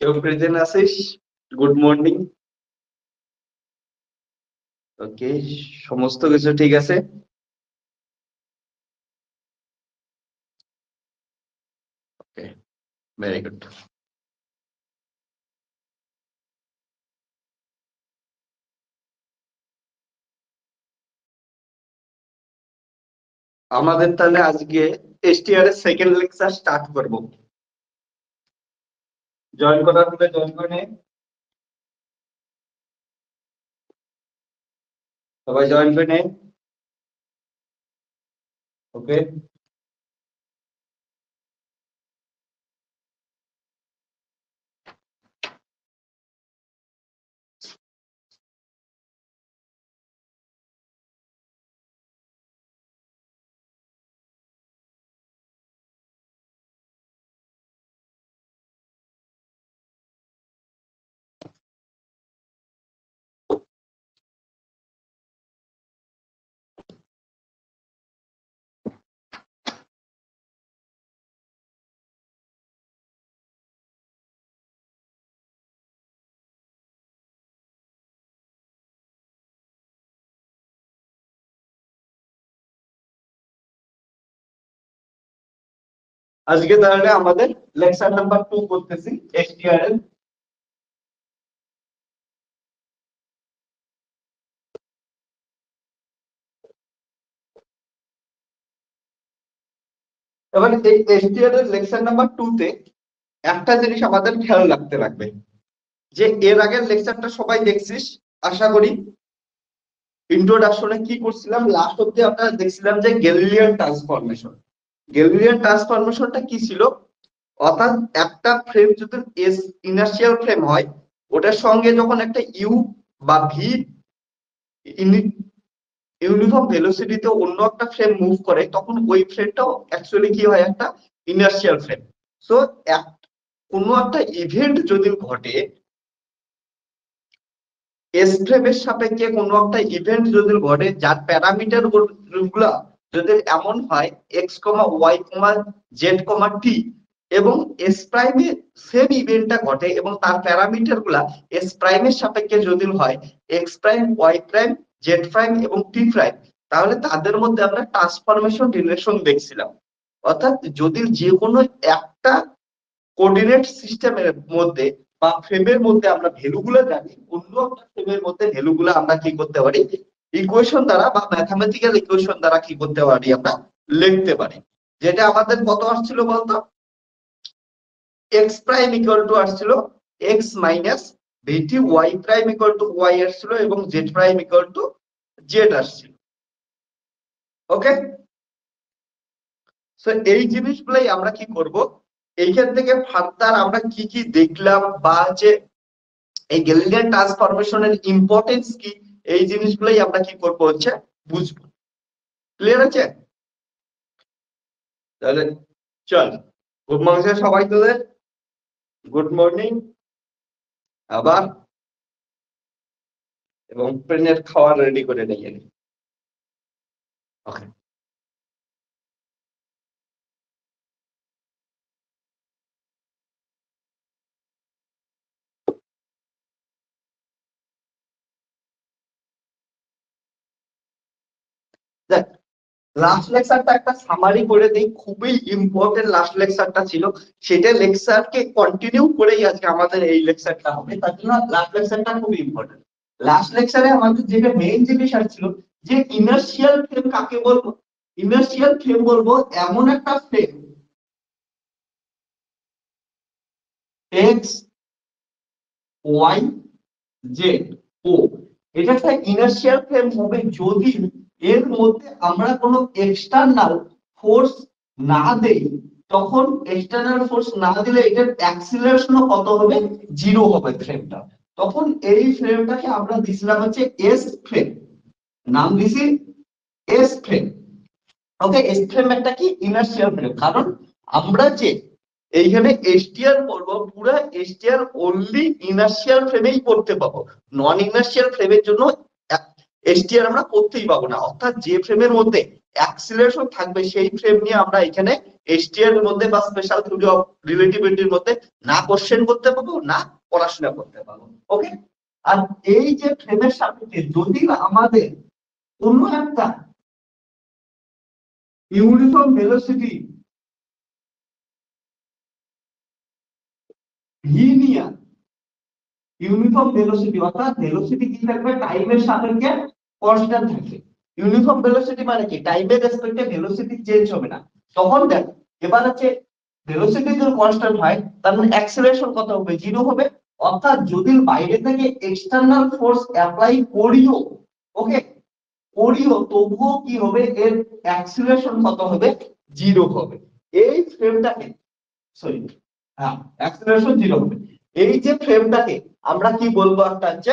কেউ প্রেজেন্ট আছিস? Good morning. ওকে, সমস্ত কিছু ঠিক আছে? ওকে, ভেরি গুড। আমাদের তাহলে আজকে এসটিআর এর সেকেন্ড লেকচার স্টার্ট করব। জয়েন করার হলে জয়েন করে নে। সবাই জয়েন করে নে। ওকে, আজকে তাহলে আমাদের লেকচার নাম্বার 2 করতেছি এসটিআর এর। এবার এই এসটিআর এর লেকচার নাম্বার 2 তে একটা জিনিস আমাদের খেয়াল রাখতে লাগবে, যে এর আগের লেকচারটা সবাই দেখছিস আশা করি। ইন্ট্রোডাকশনে কি করছিলাম, লাস্ট অব্দি আমরা দেখছিলাম যে গ্যালিলিয়ান ট্রান্সফরমেশন। গ্যালিলিয়ান ট্রান্সফরমেশনটা কি ছিল, অর্থাৎ একটা ফ্রেম যদি এস ইনার্শিয়াল ফ্রেম হয়, ওটার সঙ্গে যখন একটা ইউ বা ভি ইউনিফর্ম ভেলোসিটিতে অন্য একটা ফ্রেম মুভ করে, তখন ওই ফ্রেমটাও অ্যাকচুয়ালি কি হয়, একটা ইনার্শিয়াল ফ্রেম। সো কোনো একটা ইভেন্ট যদি ঘটে, এস ফ্রেমের সাপেক্ষে কোনো একটা ইভেন্ট যদি ঘটে, যার প্যারামিটার গুলা যদি এমন হয় এক্স কমা ওয়াই কমা জেড কমা টি, এবং এস প্রাইমে সেম ইভেন্টটা ঘটে এবং তার প্যারামিটার গুলা এস প্রাইমের সাপেক্ষে যদি হয় X prime Y prime Z prime এবং টি প্রাইম, তাহলে তাদের মধ্যে আমরা ট্রান্সফরমেশন রিলেশন দেখছিলাম। অর্থাৎ যদি যে কোনো একটা কোঅর্ডিনেট সিস্টেমের মধ্যে বা ফ্রেমের মধ্যে আমরা ভ্যালুগুলো জানি, অন্য একটা ফ্রেমের মধ্যে ভ্যালুগুলো আমরা কি করতে পারি, ইকুয়েশন দ্বারা বা ম্যাথমেটিক্যাল ইকুয়েশন দ্বারা কি করতে পারি, আমরা লিখতে পারি। যেটা আমাদের কত আসছিল বলতো, এক্স প্রাইম ইকুয়াল টু আসছিল X minus VT, Y prime equal to Y আসছিল এবং Z prime equal to Z আসছিল। ওকে, সো এই জিনিসগুলাই আমরা কি করব, এইখান থেকে ফার্দার আমরা কি কি দেখলাম, বা যে এই গ্যালিলিয়ান ট্রান্সফরমেশনের ইম্পর্টেন্স কি, এই জিনিসগুলোই আমরা কি করব হচ্ছে বুঝবো। ক্লিয়ার আছে? তাহলে চল, গুড মর্নিং সবাই, তোদের গুড মর্নিং আবার, এবং ট্রেনের খাওয়া রেডি করে নিয়ে নি। ওকে, দেখ লাস্ট লেকচারটা একটা সামারি করে দেই, খুবই ইম্পর্টেন্ট লাস্ট লেকচারটা ছিল, সেটা লেকচারকে কন্টিনিউ করেই আজকে আমাদের এই লেকচারটা হবে, তার জন্য লাস্ট লেকচারটা খুব ইম্পর্টেন্ট। লাস্ট লেকচারে আমাদের যেটা মেইন জিনিস আসছিল, যে ইনার্শিয়াল ফ্রেম কাকে বলবো। ইনার্শিয়াল ফ্রেম বলবো এমন একটা ফ্রেম এক্স ওয়াই জেড ও, এটা একটা ইনার্শিয়াল ফ্রেম হবে যদি এর মধ্যে আমরা কোনো এক্সটার্নাল ফোর্স না দেই। তখন এক্সটার্নাল ফোর্স না দিলে এটার অ্যাক্সিলারেশন কত হবে, জিরো হবে ফ্রেমটা। তখন এই ফ্রেমটাকে আমরা দিছিলাম হচ্ছে এস ফ্রেম, নাম দিছি S frame. Okay, S frame একটা কি ইনার্শিয়াল ফ্রেম, কারণ আমরা যে এইখানে এসটিআর করবো, পুরো এসটিআর অনলি ইনার্শিয়াল ফ্রেমেই করতে পাবো। নন ইনার্শিয়াল ফ্রেমের জন্য এসটিআর আমরা করতেই পাবো না, অর্থাৎ যে ফ্রেমের মধ্যে অ্যাক্সিলারেশন থাকবে সেই ফ্রেম নিয়ে আমরা এখানে এসটিআর এর মধ্যে বা স্পেশাল থিওরি অফ রিলেটিভিটির মধ্যে না কোশ্চেন করতে পারবো না পড়াশোনা করতে পারবো। ওকে, আর এই যে ফ্রেমের সাপেক্ষে যদি আমাদের কোনো একটা ইউনিফর্ম ভেলোসিটি ভি নিয়ে, ইউনিফর্ম ভেলোসিটি অর্থাৎ ভেলোসিটি কি থাকবে টাইমের সাপেক্ষে কনস্ট্যান্ট থাকবে। ইউনিফর্ম ভেলোসিটি মানে কি টাইমের রেসপেক্টে ভেলোসিটি চেঞ্জ হবে না। তখন দেখ এবার হচ্ছে ভেলোসিটি যদি কনস্ট্যান্ট হয় তার মানে অ্যাক্সিলারেশন কত হবে, জিরো হবে। অর্থাৎ যদি বাইরে থেকে এক্সটার্নাল ফোর্স অ্যাপ্লাই করিও, ওকে করিও, তবুও কি হবে এর অ্যাক্সিলারেশন কত হবে, জিরো হবে। এই ফ্রেমটাকে সরি হ্যাঁ অ্যাক্সিলারেশন জিরো হবে। এই যে ফ্রেমটাকে আমরা কি বলবো, একটা হচ্ছে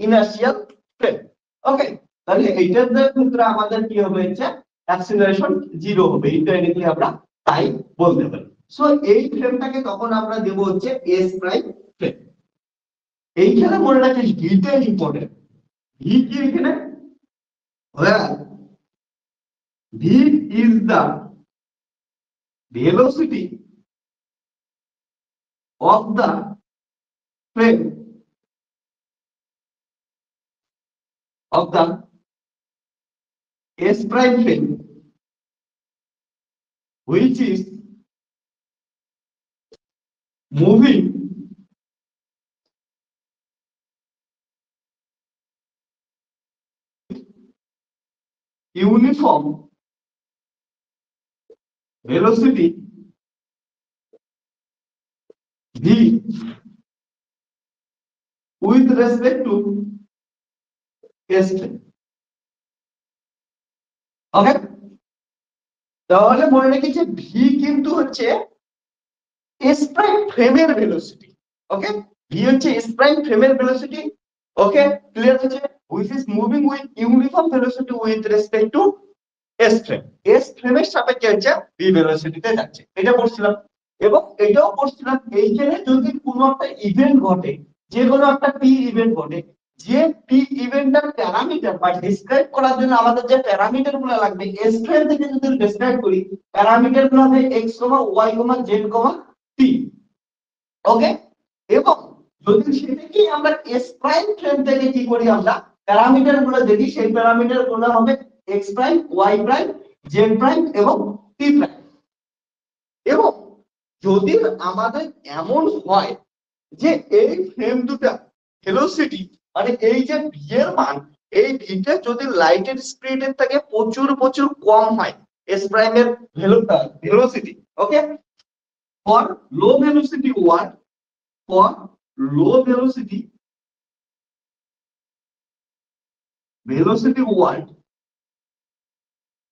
ইনার্শিয়াল ফ্রেম। ওকে, তাহলে এইটার ক্ষেত্রে আমাদের কি হবে হচ্ছে অ্যাক্সিলারেশন জিরো হবে, ইনডাইরেক্টলি আমরা তাই বলতে পারি। সো এই ফ্রেমটাকে তখন আমরা দেব হচ্ছে এস প্রাইম ফ্রেম। এইখানে মনে রাখিস ভিটা ইম্পর্টেন্ট। ভি কি এখানে, V is the velocity of the frame of the S prime frame which is moving uniform velocity v with respect to S frame. ওকে, তাহলে মনে রেখেছি ভি কিন্তু হচ্ছে এস প্রাইম ফ্রেমের ভেলোসিটি। ওকে, ভি হচ্ছে এস প্রাইম ফ্রেমের ভেলোসিটি। ওকে, clear হচ্ছে, which is moving with uniform velocity with respect to S frame. S ফ্রেমের সাপেক্ষে হচ্ছে ভি ভেলোসিটিতে যাচ্ছে, এটা পড়ছিলাম। এবং এটাও পড়ছিলাম এইখানে যদি কোনো একটা ইভেন্ট ঘটে, যে কোনো একটা পি ইভেন্ট ঘটে, যে পি ইভেন্টটার প্যারামিটার বা ডিসক্রাইব করার জন্য আমাদের যে প্যারামিটার গুলো লাগবে এস ফ্রেম থেকে যদি ডিসক্রাইব করি, প্যারামিটার গুলো হবে এক্স কমা ওয়াই কমা জেড কমা টি। ওকে, এবং যদি সেটাকে আমরা এস প্রাইম ফ্রেম থেকে কি করি, আমরা প্যারামিটার গুলো দেখি, সেই প্যারামিটার গুলো হবে X prime Y prime Z prime এবং টি প্রাইম। এবং যদি আমাদের এমন হয় যে এই ফ্রেম দুটা ভেলোসিটি মানে এই যে ভি এর মান, এই ভিটা যদি লাইটের স্পিডের থেকে প্রচুর প্রচুর কম হয় এস প্রাইমের velocity. Okay, for low velocity one, for low velocity world,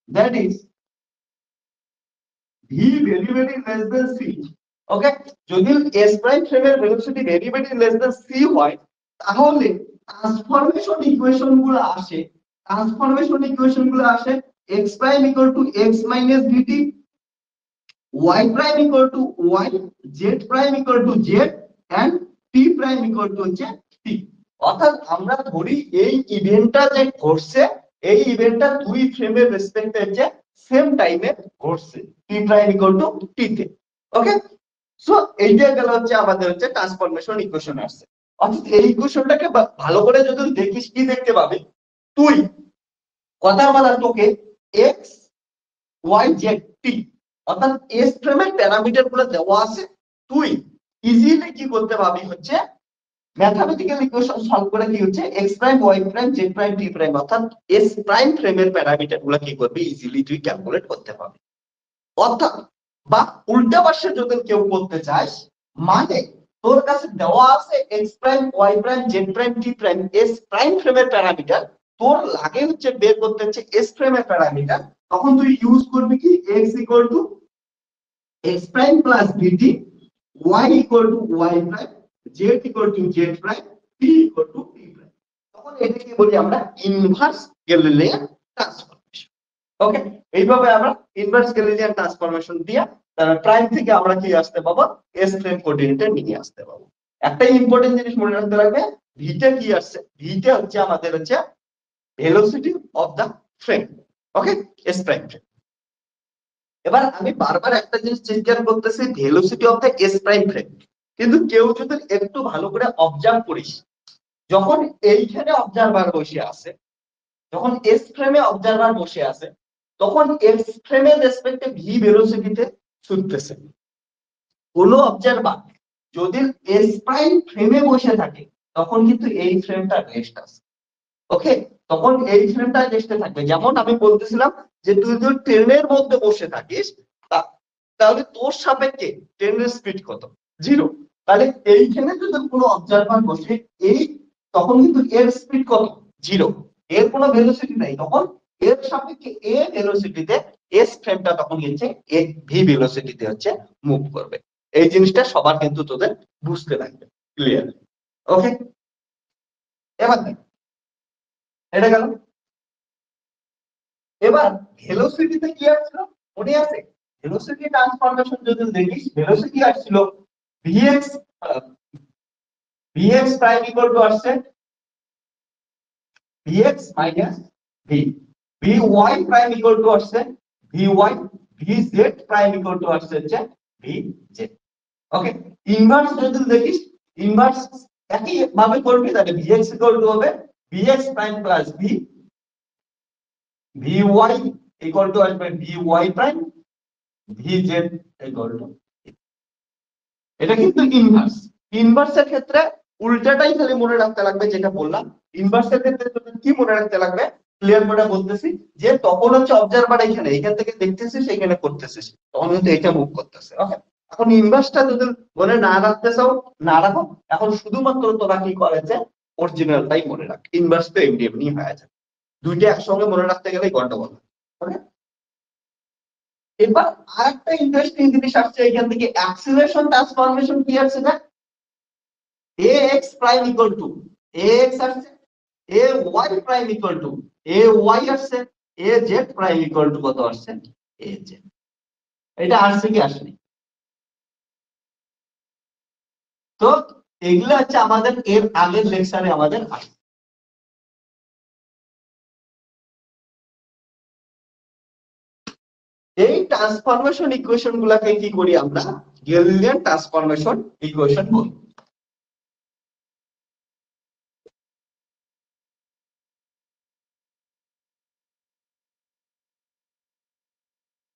that is v very very less than c. Okay, যদি s prime ফ্রেমের velocity very very less than c হয়, তাহলে ট্রান্সফরমেশন ইকুয়েশন গুলো আসে, x prime equal to x minus dt, y prime equal to y, z prime equal to z and t prime equal to হচ্ছে t। অর্থাৎ আমরা ধরি এই ইভেন্টটা যে ঘটছে, এই ইভেন্টটা দুই ফ্রেমের রেসপেক্টে হচ্ছে সেম টাইমে ঘটছে, t prime equal two t তে। ওকে, সো এইটা গেল হচ্ছে আমাদের হচ্ছে ট্রান্সফরমেশন ইকুয়েশন আসছে। অর্থাৎ এই ইকুয়েশনটাকে ভালো করে যদি দেখিস কি দেখতে পাবি, তুই কথা বলা তোকে x y z t অর্থাৎ এস ফ্রেমের প্যারামিটার গুলো দেওয়া আছে, তুই ইজিলি কি করতে পারবি হচ্ছে ম্যাথমেটিক্যাল ইকুয়েশন সলভ করে কি হচ্ছে x prime y prime z prime t prime অর্থাৎ s প্রাইম ফ্রেমের প্যারামিটার গুলো কি করবি ইজিলি তুই ক্যালকুলেট করতে পারবি। অর্থাৎ বা উল্টা পাশে যদি কেউ করতে চাস, মানে তোর কাছে দেওয়া আছে x prime y prime z prime t prime s prime ফ্রেমের প্যারামিটার, তোর লাগে হচ্ছে বের করতে হচ্ছে s ফ্রেমের প্যারামিটার, তখন তুই ইউজ করবি কি x equal to x prime plus dt, y equal to y prime, z equal to z prime, t equal to t prime. তখন এটাকে বলি আমরা ইনভার্স গ্যালিলিয়ান ট্রান্সফরমেশন। ওকে, এইভাবে আমরা ইনভার্স গ্যালিলিয়ান ট্রান্সফরমেশন দিয়ে প্রাইম থেকে আমরা কি আসতে পাবো, এস ফ্রেম কোঅর্ডিনেটে নিয়ে আসতে পাবো। একটা ইম্পর্টেন্ট জিনিস মনে রাখতে লাগবে, ভিটা কি আসছে, ভিটা হচ্ছে আমাদের হচ্ছে velocity of the frame, okay, S prime frame. এবার আমি বারবার একটা জিনিস চিন্তা করতেছি, velocity of the S prime frame, কিন্তু কেউ যদি একটু ভালো করে অবজার্ভ করিস, যখন এইখানে অবজারভার বসে আছে, যখন এস ফ্রেমে অবজারভার বসে আছে, তখন এস ফ্রেমের রেসপেক্টে ভি ভেলোসিটিতে ছুটতেছে। কোন অবজারভার যদি এস প্রাইম ফ্রেমে বসে থাকে, তখন কিন্তু এই ফ্রেমটা রেস্ট আছে, ওকে, তখন এই ফ্রেমটা রেস্টে থাকবে। যেমন আমি বলতেছিলাম যে তুই যদি ট্রেনের মধ্যে বসে থাকিস, তাহলে তোর সাপেক্ষে ট্রেনের স্পিড কত? 0। তাহলে এইখানে যদি কোনো অবজারভার বসে, এই তখন কিন্তু এর স্পিড কত? 0, এর কোনো ভেলোসিটি নাই, তখন এর সাপেক্ষে এ ভেলোসিটিতে এস ফ্রেমটা তখন হচ্ছে এ ভি ভেলোসিটিতে হচ্ছে মুভ করবে। এই জিনিসটা সবার কিন্তু তোদের বুঝতে লাগবে, ক্লিয়ার? ওকে, এবার দেখ, এটা গেল। এবার ভেলোসিটিতে কি আসছিল মনে আছে? ভেলোসিটি ট্রান্সফরমেশন যদি দেখিস, ভেলোসিটি আসছিল vx vx prime equal two আসছে vx minus v, vy prime equal two আসছে vy, vz prime equal two আসছে হচ্ছে vz। ওকে, ইনভার্স যদি দেখিস, ইনভার্স একই ভাবে করবি, তাহলে vx ইকুয়াল টু হবে vx prime plus v, vy equal to আসবে vy prime, vz equal to. এটা কিন্তু ইনভার্স। ইনভার্সের ক্ষেত্রে উল্টাটাই খালি মনে রাখতে লাগবে, যেটা বললাম। ইনভার্সের ক্ষেত্রে তুমি কি মনে রাখতে লাগবে, ক্লিয়ার করে বলতেছি, যে তখন হচ্ছে অবজারভার এখান থেকে দেখতেছিস, এখানে করতেছিস, তখন কিন্তু এটা মুভ করতেছে, ওকে। এখন ইনভার্সটা যদি মনে না রাখতে চাও, না রাখো, এখন শুধুমাত্র তোরা কি করেছে, অরিজিনালটাই মনে রাখ, ইনভার্স তো এমনি এমনি হয়ে যায়, দুইটা একসঙ্গে মনে রাখতে গেলেই গন্ডগোল, ওকে। এবার আরেকটা ইন্টারেস্টিং জিনিস আসছে এখান থেকে, অ্যাক্সিলারেশন ট্রান্সফরমেশন কি আসছে না, ax prime equal two ax আসছে, ay prime equal two ay আসছে, az প্রাইম ইকুয়াল টু কত আসছে, az। এটা আসছে কি আসেনি? তো এগুলো হচ্ছে আমাদের এর আগের লেকচারে আমাদের আসছে। এই ট্রান্সফরমেশন ইকুয়েশন গুলাকে কি করি আমরা, গ্যালিলিয়ান ট্রান্সফরমেশন ইকুয়েশন বলি।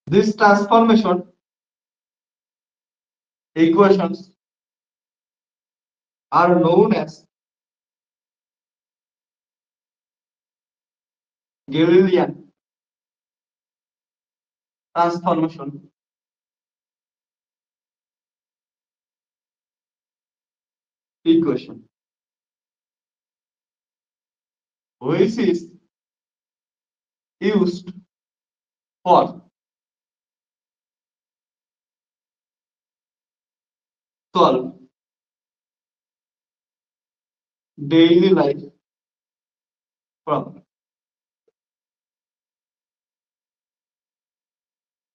This transformation equations are known as Galilean transformation equation, which is used for solve daily life problem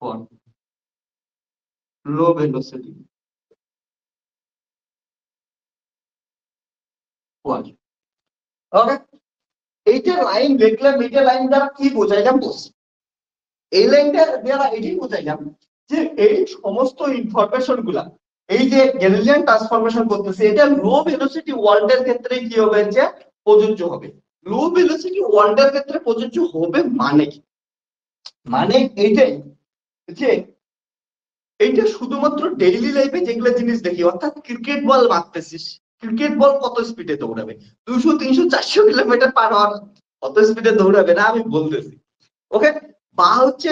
for low velocity one. Okay, এইটা লাইন দেখলাম, এইটা লাইন দ্বারা কি বোঝাইলাম বস, এই লাইনটা দ্বারা এটাই বোঝাইলাম যে এই সমস্ত ইনফরমেশন গুলা, এই যে গ্যালিলিয়ান ট্রান্সফরমেশন করতেছে, এটা লো ভেলোসিটি ওয়ার্ল্ডের ক্ষেত্রে কি হবে, যে প্রযোজ্য হবে। লো ভেলোসিটি ওয়ার্ল্ডের ক্ষেত্রে প্রযোজ্য হবে মানে কি, মানে এইটাই যে এইটা শুধুমাত্র ডেইলি লাইফে যেগুলো জিনিস দেখি, অর্থাৎ ক্রিকেট বল মারতেছিস, ক্রিকেট বল কত স্পিডে দৌড়াবে, 200 300 400 কিলোমিটার পার আওয়ার, কত স্পিডে দৌড়াবে না আমি বলতেছি, ওকে। বা হচ্ছে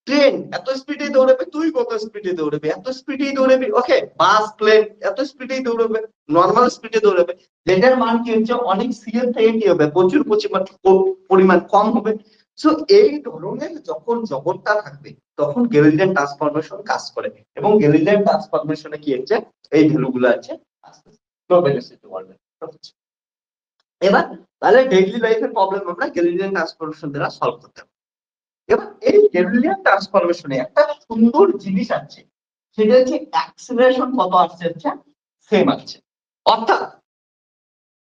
ট্রেন এত স্পিডে দৌড়াবে, তুই কত স্পিডে দৌড়াবে, এত স্পিডেই দৌড়াবি, ওকে। বাস প্লেন এত স্পিডেই দৌড়াবে, নর্মাল স্পিডে দৌড়াবে, যেটার মান কি হচ্ছে অনেক সিএর থেকে কি হবে, প্রচুর পরিমাণ কম হবে। সো এই ধরনের যখন জগৎটা থাকবে, তখন গ্যালিলিয়ান ট্রান্সফরমেশন কাজ করে, এবং গ্যালিলিয়ান ট্রান্সফরমেশনে কি হচ্ছে, এই ভ্যালুগুলো আছে এবার। তাহলে ডেইলি লাইফের প্রবলেম আমরা গ্যালিলিয়ান ট্রান্সফরমেশন দ্বারা সলভ করতে পারি। এবার এই গ্যালিলিয়ান ট্রান্সফরমেশনে একটা সুন্দর জিনিস আছে, সেটা হচ্ছে অ্যাক্সিলারেশন কত আসছে, হচ্ছে সেম আসছে। অর্থাৎ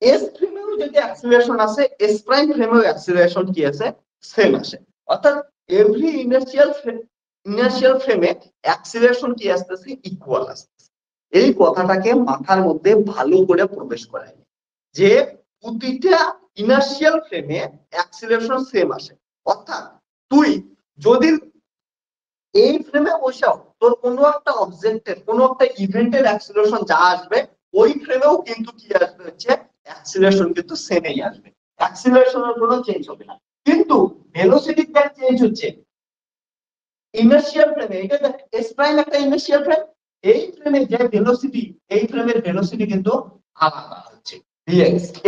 এস ফ্রেমেও যদি অ্যাক্সিলারেশন আসে, এস প্রাইম ফ্রেমেও অ্যাক্সিলারেশন কি আছে, সেম আসে। অর্থাৎ এভরি ইনার্শিয়াল ফ্রেমে অ্যাক্সিলারেশন কি আসতেছে, ইকুয়াল আসতেছে। এই কথাটাকে মাথার মধ্যে ভালো করে প্রবেশ করায় যে প্রতিটা ইনার্শিয়াল ফ্রেমে অ্যাক্সিলারেশন সেম আসে। অর্থাৎ তুই যদি এই ফ্রেমে বসাও, তোর কোনো একটা অবজেক্টের কোনো একটা ইভেন্টের অ্যাক্সিলারেশন যা আসবে, ওই ফ্রেমেও কিন্তু কি আসবে হচ্ছে অ্যাক্সিলারেশন কিন্তু সেমই আসবে, অ্যাক্সিলারেশনের কোনো চেঞ্জ হবে না। কিন্তু ভেলোসিটিটা চেঞ্জ হচ্ছে ইনার্শিয়াল ফ্রেমে। এটা দেখ, এস প্রাইম একটা ইনার্শিয়াল ফ্রেম, এই ফ্রেমে যে ভেলোসিটি, এই ফ্রেমের ভেলোসিটি কিন্তু আলাদা হচ্ছে।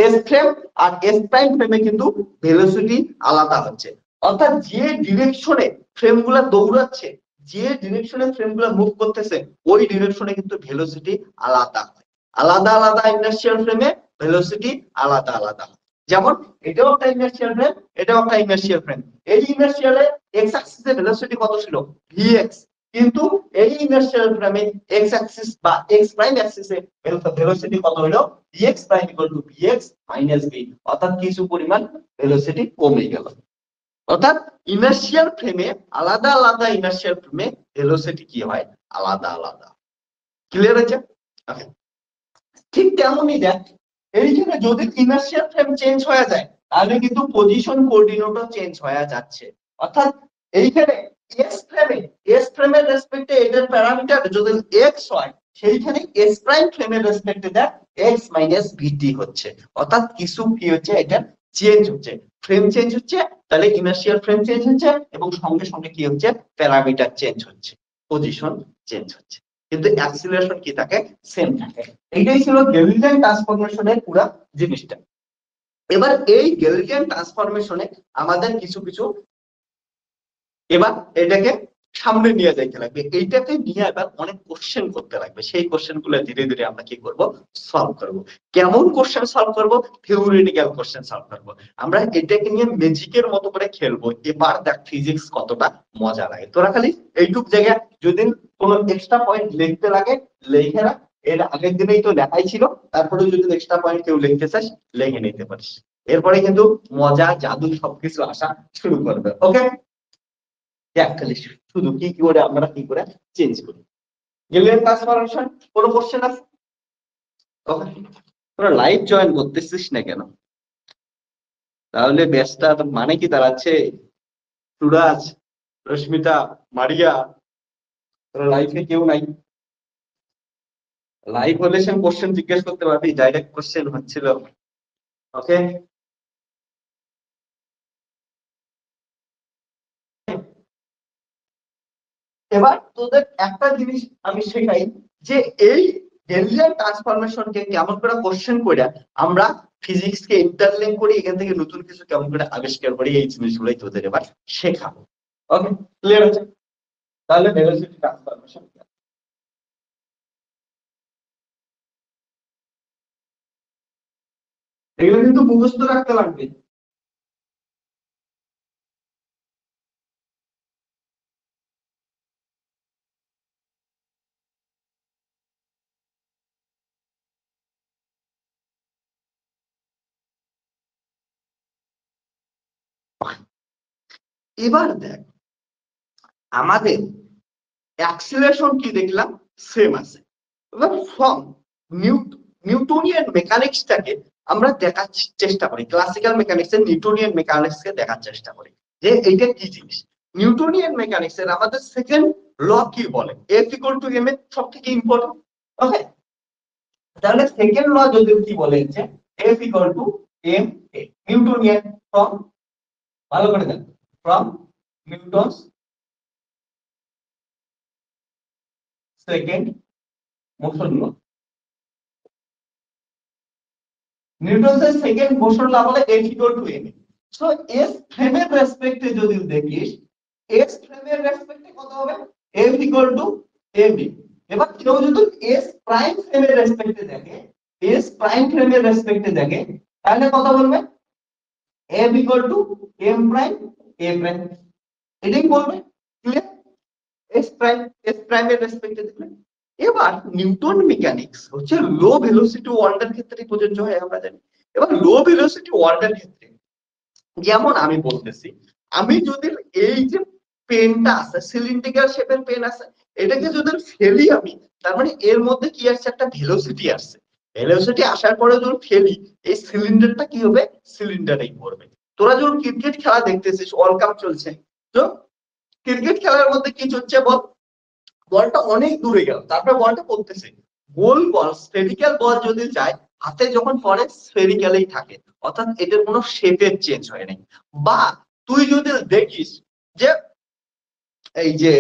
এস ফ্রেম আর এস প্রাইম ফ্রেমে কিন্তু ভেলোসিটি আলাদা হচ্ছে। অর্থাৎ যে ডিরেকশনে ফ্রেমগুলো দৌড়াচ্ছে, যে ডিরেকশনে ফ্রেমগুলো মুভ করতেছে, ওই ডিরেকশনে কিন্তু ভেলোসিটি আলাদা হয়। আলাদা আলাদা ইনার্শিয়াল ফ্রেমে ভেলোসিটি আলাদা আলাদা। যেমন এটাও একটা ইনার্শিয়াল ফ্রেম, এটাও একটা ইনার্শিয়াল ফ্রেম। এই ইনার্শিয়ালে এক্স অ্যাক্সিসে ভেলোসিটি কত ছিল, ভিএক্স, কিন্তু এই ইনার্শিয়াল ফ্রেমে এক্স অ্যাক্সিস বা এক্স প্রাইম অ্যাক্সিসে ভেলোসিটি কত হলো, VX prime equal two VX minus V. অর্থাৎ কিছু পরিমাণ ভেলোসিটি কমে গেল। অর্থাৎ ইনার্শিয়াল ফ্রেমে আলাদা আলাদা ইনার্শিয়াল ফ্রেমে ভেলোসিটি কি হয়, আলাদা আলাদা। ক্লিয়ার আছে? ঠিক তেমনই দেখ, এইখানে যদি ইনার্শিয়াল ফ্রেম চেঞ্জ হয়ে যায়, তাহলে কিন্তু পজিশন কোঅর্ডিনেটও চেঞ্জ হয়ে যাচ্ছে। অর্থাৎ এইখানে এস ফ্রেমের রেসপেক্টে এটার প্যারামিটার যদি এক্স হয়, সেইখানে এস প্রাইম ফ্রেমের রেসপেক্টে দেখ এক্স মাইনাস ভিটি হচ্ছে। অর্থাৎ কিছু কি হচ্ছে, এটা চেঞ্জ হচ্ছে, ফ্রেম চেঞ্জ হচ্ছে, তাহলে ইনার্শিয়াল ফ্রেম চেঞ্জ হচ্ছে, এবং সঙ্গে সঙ্গে কি হচ্ছে, প্যারামিটার চেঞ্জ হচ্ছে, পজিশন চেঞ্জ হচ্ছে, কিন্তু অ্যাক্সিলারেশন কি থাকে, সেম থাকে। এইটাই ছিল গ্যালিলিয়ান ট্রান্সফরমেশনের পুরো জিনিসটা। এবার এই গ্যালিলিয়ান ট্রান্সফরমেশনে আমাদের কিছু কিছু এবার এটাকে সামনে নিয়ে যাইতে লাগবে, এইটাকে নিয়ে এবার অনেক কোশ্চেন করতে লাগবে। সেই কোশ্চেন গুলো ধীরে ধীরে আমরা কি করব, সলভ করব। কেমন কোশ্চেন সলভ করব, থিওরিটিক্যাল কোশ্চেন সলভ করব। আমরা এটাকে নিয়ে ম্যাজিকের মতো করে খেলবো। এবার দেখ ফিজিক্স কতটা মজা লাগে। তোরা খালি এইটুক জায়গায় যদি কোনো এক্সট্রা পয়েন্ট লিখতে লাগে লিখে রাখ, এর আগের দিনেই তো লেখাই ছিল, তারপরে যদি এক্সট্রা পয়েন্ট কেউ লিখতে চাস লিখে নিতে পারিস। এরপরে কিন্তু মজা জাদু সবকিছু আসা শুরু করবে। ওকে, খালি শুধু কি করে আমরা কি করে চেঞ্জ করি। গ্যালিলিয়ান ট্রান্সফরমেশন কোনো কোশ্চেন আছে? ওকে, তোরা লাইভ জয়েন করতেছিস না কেন? তাহলে ব্যাচটা মানে কি দাঁড়াচ্ছে, সুরাজ, রশ্মিতা, মারিয়া, তোরা লাইভে কেউ নাই? লাইভ হলে সে কোশ্চেন জিজ্ঞেস করতে পারবি, ডাইরেক্ট কোশ্চেন হচ্ছিল। ওকে, এবার তোদের একটা জিনিস আমি শেখাই, যে এই গ্যালিলিয়ান ট্রান্সফরমেশনকে কেমন করে কোশ্চেন করে আমরা ফিজিক্স কে ইন্টারলিঙ্ক করি, এখান থেকে নতুন কিছু কেমন করে আবিষ্কার করি, এই জিনিসগুলোই তোদের এবার শেখাবো। ওকে, ক্লিয়ার আছে? তাহলে ভেলোসিটি ট্রান্সফরমেশন এগুলো কিন্তু মুখস্থ রাখতে লাগবে। এবার দেখ, আমাদের অ্যাক্সিলারেশন কি দেখলাম, সেম আছে। এবার ফ্রম নিউটনিয়ান মেকানিক্সটাকে আমরা দেখার চেষ্টা করি, ক্লাসিক্যাল মেকানিক্স এর নিউটনিয়ান মেকানিক্স কে দেখার চেষ্টা করি যে এইটা কি জিনিস। নিউটনিয়ান মেকানিক্স এর আমাদের সেকেন্ড ল কি বলে, এফ ইকুয়াল টু এম এর সব থেকে ইম্পর্টেন্ট। ওকে, তাহলে সেকেন্ড ল যদি কি বলে যে F equal to M A, Newtonian from, ভালো করে দেন, from Newton's second motion law. নিউটনের সেকেন্ড মোশন ল বলে F equal to m। So S ফ্রেমের রেসপেক্টে যদি দেখিস, S ফ্রেমের রেসপেক্টে কত হবে, F ইকুয়াল টু m। এবার কেউ যদি S প্রাইম ফ্রেমের রেসপেক্টে দেখে, S প্রাইম ফ্রেমের রেসপেক্টে দেখে, তাহলে কত বলবে, F equal to m prime a prime, এটাই বলবে। ক্লিয়ার? S প্রাইমের রেসপেক্টে দেখলে। এবার নিউটন মেকানিক্স হচ্ছে লো ভেলোসিটি ওয়ান্ডার ক্ষেত্রে প্রযোজ্য হয়, আমরা জানি। এবার লো ভেলোসিটি ওয়ার্ল্ডের ক্ষেত্রে যেমন আমি বলতেছি, আমি যদি এই যে পেনটা আছে সিলিন্ড্রিক্যাল শেপের পেন আছে, এটাকে যদি ফেলি আমি, তার মানে এর মধ্যে কি আসছে, একটা ভেলোসিটি আসছে। ভেলোসিটি আসার পরে যখন ফেলি, এই সিলিন্ডারটা কি হবে, সিলিন্ডারেই পড়বে। তোরা যখন ক্রিকেট খেলা দেখতেছিস, ওয়ার্ল্ড কাপ চলছে, তো ক্রিকেট খেলার মধ্যে কি চলছে বল, বলটা অনেক দূরে গেল, তারপরে বলটা পড়তেছে, গোল বল স্ফেরিক্যাল বল যদি যায়, হাতে যখন পড়ে স্ফেরিক্যালেই থাকে, অর্থাৎ এটার কোনো শেপের চেঞ্জ হয় নাই। বা তুই যদি দেখিস যে এই যে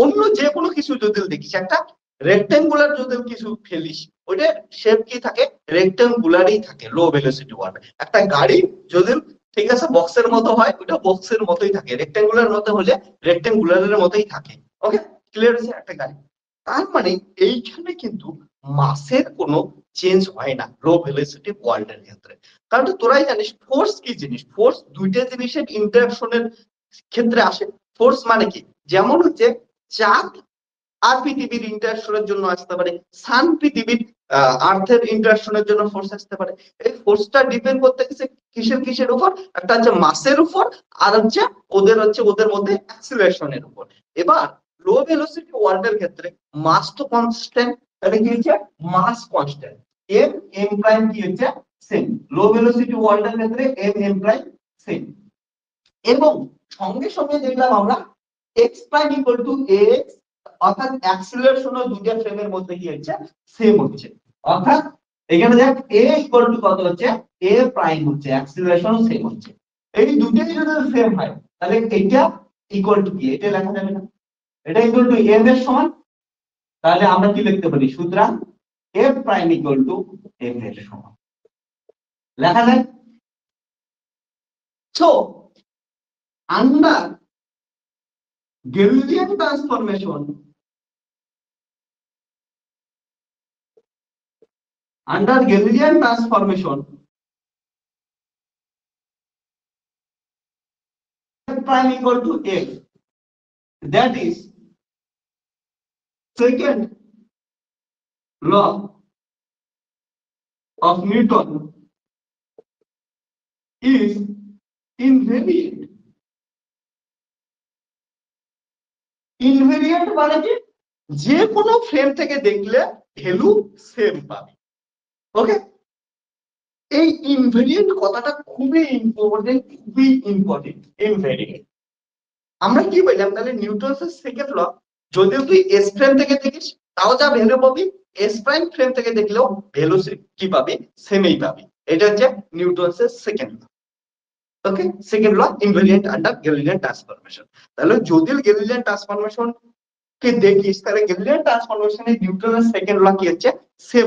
অন্য যে কোনো কিছু যদি দেখিস, একটা রেক্টেঙ্গুলার যদি কিছু ফেলিস, ওইটা শেপ কি থাকে, রেক্টেঙ্গুলারই থাকে লো ভেলোসিটি ওয়ার্ল্ড। একটা গাড়ি যদি ঠিক আছে বক্সের মতো হয়, ওটা বক্সের মতোই থাকে, রেক্টেঙ্গুলার মতো হলে রেক্টেঙ্গুলারের মতোই থাকে। ওকে, ক্লিয়ার আছে একটা গাড়ি। তার মানে এইখানে কিন্তু মাসের কোনো চেঞ্জ হয় না লো ভেলোসিটি ওয়ার্ল্ডের ক্ষেত্রে। কারণ তোরাই জানিস ফোর্স কি জিনিস, ফোর্স দুইটা জিনিসের ইন্টারঅ্যাকশনের ক্ষেত্রে আসে। ফোর্স মানে কি, যেমন হচ্ছে চাঁদ আর পৃথিবীর ইন্টারঅ্যাকশনের জন্য আসতে পারে, সান পৃথিবীর আর্থের ইন্টারঅ্যাকশনের জন্য ফোর্স আসতে পারে। এই ফোর্সটা ডিপেন্ড করতে গেছে কিসের কিসের উপর, একটা হচ্ছে মাসের উপর, আর হচ্ছে ওদের মধ্যে অ্যাক্সিলারেশনের উপর। এবার লো ভেলোসিটি ওয়ার্ল্ডের ক্ষেত্রে মাস তো কনস্ট্যান্ট, তাহলে কি হচ্ছে, মাস কনস্ট্যান্ট, এম প্রাইম কি হচ্ছে সেম। লো ভেলোসিটি ওয়ার্ল্ডের ক্ষেত্রে এম প্রাইম সেম। এবং সঙ্গে সঙ্গে দেখলাম আমরা x prime equal two x, অর্থাৎ অ্যাক্সিলারেশন দুইটা ফ্রেমের মধ্যে কি হচ্ছে, সেম হচ্ছে। অর্থাৎ এখানে দেখ এ ইকুয়াল টু কত হচ্ছে, এ প্রাইম হচ্ছে, অ্যাক্সিলারেশন সেম হচ্ছে। এই দুটোই যদি সেম হয়, তাহলে এটা ইকুয়াল টু কি, এটা লেখা যাবে না, এটা ইকুয়াল টু এম এর সমান। তাহলে আমরা কি লিখতে পারি, সুতরাং F prime equal to M এর সমান লেখা যায়। So under Gaussian transformation, f prime equal to x, that is second law of Newton is invariant. Invariant মানে কি, যে কোনো ফ্রেম থেকে দেখলে ভ্যালু সেম পাবে। ওকে, এই ইনভেরিয়েন্ট কথাটা খুবই ইম্পর্টেন্ট, ইনভেরিয়েন্ট আমরা কি বললাম, তাহলে নিউটনের সেকেন্ড ল, যদিও তুই এস ফ্রেম থেকে দেখিস তাও যা ভ্যালু পাবি, এস প্রাইম ফ্রেম থেকে দেখলেও ভ্যালু কি পাবি, সেমই পাবি। এটা হচ্ছে নিউটনের second law. Okay, second law invariant under Galilean transformation. তাহলে যদি গ্যালিলিয়ান ট্রান্সফরমেশন কে দেখিস, তাহলে গ্যালিলিয়ান ট্রান্সফরমেশনে নিউটনের সেকেন্ড ল কি হচ্ছে, সেম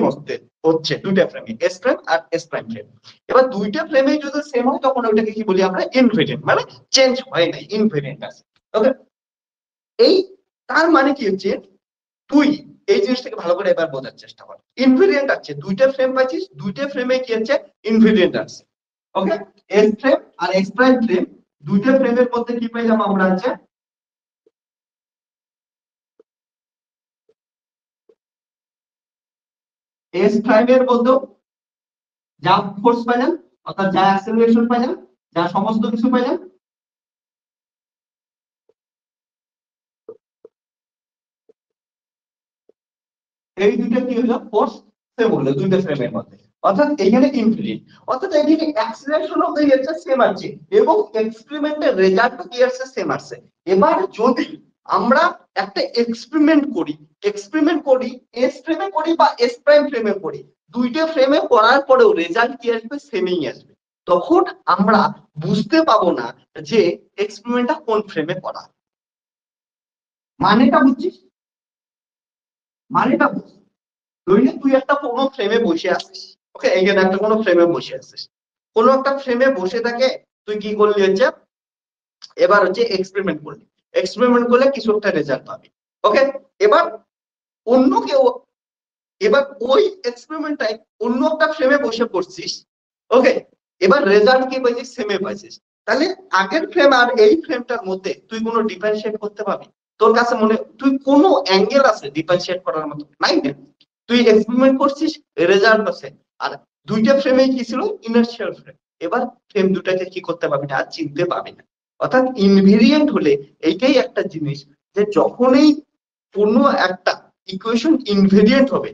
হচ্ছে দুইটা ফ্রেমে, এস প্রাইম আর এস প্রাইম ফ্রেম। এবার দুইটা ফ্রেমে যদি সেম হয়, তখন ওইটাকে কি বলি আমরা, ইনভেরিয়েন্ট, মানে চেঞ্জ হয় নাই, ইনভেরিয়েন্ট আছে। ওকে, এই তার মানে কি হচ্ছে, তুই এই জিনিসটাকে ভালো করে এবার বোঝার চেষ্টা কর। ইনভেরিয়েন্ট আছে, দুইটা ফ্রেম পাইছিস, দুইটা ফ্রেমে কি হচ্ছে, ইনভেরিয়েন্ট আছে। ওকে, এস ফ্রেম আর এস প্রাইম ফ্রেম, দুইটা ফ্রেমের মধ্যে কি পাইলাম আমরা, আছে এস প্রাইমের মধ্যে যা ফোর্স পাইলাম, অর্থাৎ যা অ্যাক্সেলারেশন পাইলাম, যা সমস্ত কিছু পাইলাম, এই দুইটা কি হলো, ফোর্স সেম হলো দুইটা ফ্রেমের মধ্যে। অর্থাৎ এখানে ইনফিনিট, অর্থাৎ এখানে অ্যাক্সিলারেশন অফ দ্য এয়ারটা সেম আছে এবং এক্সপেরিমেন্টের রেজাল্টও কি আসছে, সেম আসছে। এবার যদি আমরা একটা এক্সপেরিমেন্ট করি এস ফ্রেমে করি বা এস প্রাইম ফ্রেমে করি, দুইটা ফ্রেমে করার পরেও রেজাল্ট কি আসবে, সেমই আসবে, তখন আমরা বুঝতে পাবো না যে এক্সপেরিমেন্টটা কোন ফ্রেমে করা। মানেটা বুঝছিস, মানেটা বুঝ, ধরলে তুই একটা কোনো ফ্রেমে বসে আছিস। ওকে, এইখানে একটা কোনো ফ্রেমে বসে আছিস, কোনো একটা ফ্রেমে বসে থাকে, তুই কি করলি হচ্ছে, এবার হচ্ছে এক্সপেরিমেন্ট করলি, এক্সপেরিমেন্ট করলে কিছু একটা রেজাল্ট পাবি। ওকে, এবার অন্য কেউ, এবার ওই এক্সপেরিমেন্টটাই অন্য একটা ফ্রেমে বসে করছিস। ওকে, এবার রেজাল্ট কি পাইছিস, সেমে পাইছিস। তাহলে আগের ফ্রেম আর এই ফ্রেমটার মধ্যে তুই কোনো ডিফারেন্সিয়েট করতে পারবি, তোর কাছে মনে, তুই কোনো অ্যাঙ্গেল আছে ডিফারেন্সিয়েট করার মতো নাই না, তুই এক্সপেরিমেন্ট করছিস, রেজাল্ট আছে। আর দুইটা ফ্রেমে কি ছিল, ইনার্শিয়াল ফ্রেম। এবার ফ্রেম দুটাকে কি করতে পারবি না, চিনতে পারবি না। অর্থাৎ ইনভেরিয়েন্ট হলে এইটাই একটা জিনিস, যে যখনই কোনো একটা ইকুয়েশন ইনভেরিয়েন্ট হবে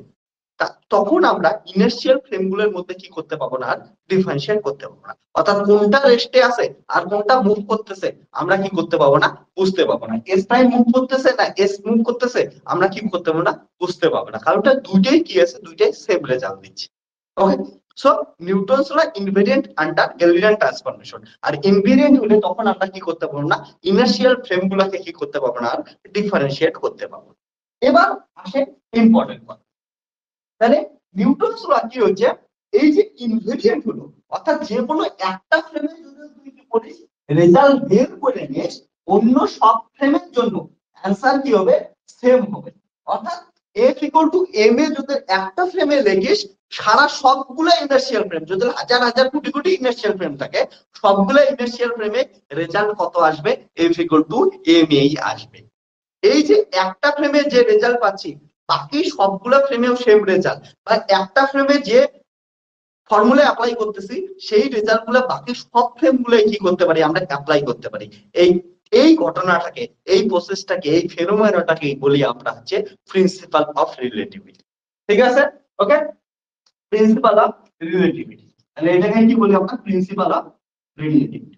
তখন আমরা ইনার্শিয়াল ফ্রেম গুলোর মধ্যে কি করতে পারবো না, আর ডিফারেন্সিয়েট করতে পারবো না। অর্থাৎ কোনটা রেস্টে আছে আর কোনটা মুভ করতেছে আমরা কি করতে পারবো না, বুঝতে পারবো না। এস প্রাইম মুভ করতেছে না এস মুভ করতেছে আমরা কি করতে পারবো না, বুঝতে পারবো না, কারণ দুইটাই কি আছে, দুইটাই সেম রেজাল্ট দিচ্ছে। ওকে, সো নিউটনস ল ইনভেরিয়েন্ট আন্ডার গ্যালিলিয়ান ট্রান্সফরমেশন। আর ইনভেরিয়েন্ট হলে তখন আমরা কি করতে পারবো না, ইনার্শিয়াল ফ্রেম গুলোকে কি করতে পারবো না, আর ডিফারেন্সিয়েট করতে পারবো। এবার আসে ইম্পর্টেন্ট কথা, তাহলে নিউটনস ল কি হচ্ছে, এই যে ইনভেরিয়েন্ট হলো, অর্থাৎ যে কোনো একটা ফ্রেমের জন্য তুই কি করিস, রেজাল্ট বের করে নিস, অন্য সব ফ্রেমের জন্য অ্যান্সার কি হবে, সেম হবে। অর্থাৎ F equal to m এ যদি একটা ফ্রেমে লিখিস, সারা সবগুলো ইনার্শিয়াল ফ্রেম, যদি হাজার হাজার কোটি কোটি ইনার্শিয়াল ফ্রেম থাকে, সবগুলো ইনার্শিয়াল ফ্রেমে রেজাল্ট কত আসবে, F equal to m এই আসবে। এই যে একটা ফ্রেমে যে রেজাল্ট পাচ্ছি, বাকি সবগুলো ফ্রেমেও সেম রেজাল্ট, বা একটা ফ্রেমে যে ফর্মুলা অ্যাপ্লাই করতেছি সেই রেজাল্ট গুলো বাকি সব ফ্রেম গুলো কি করতে পারি, আমরা অ্যাপ্লাই করতে পারি। এই এই ঘটনাটাকে, এই প্রসেসটাকে, এই ফেনোমেননটাকে বলি আমরা হচ্ছে প্রিন্সিপাল অফ রিলেটিভিটি। ঠিক আছে, ওকে, প্রিন্সিপাল অফ রিলেটিভিটি। তাহলে এটাকে কি বলি আমরা, প্রিন্সিপাল অফ রিলেটিভিটি।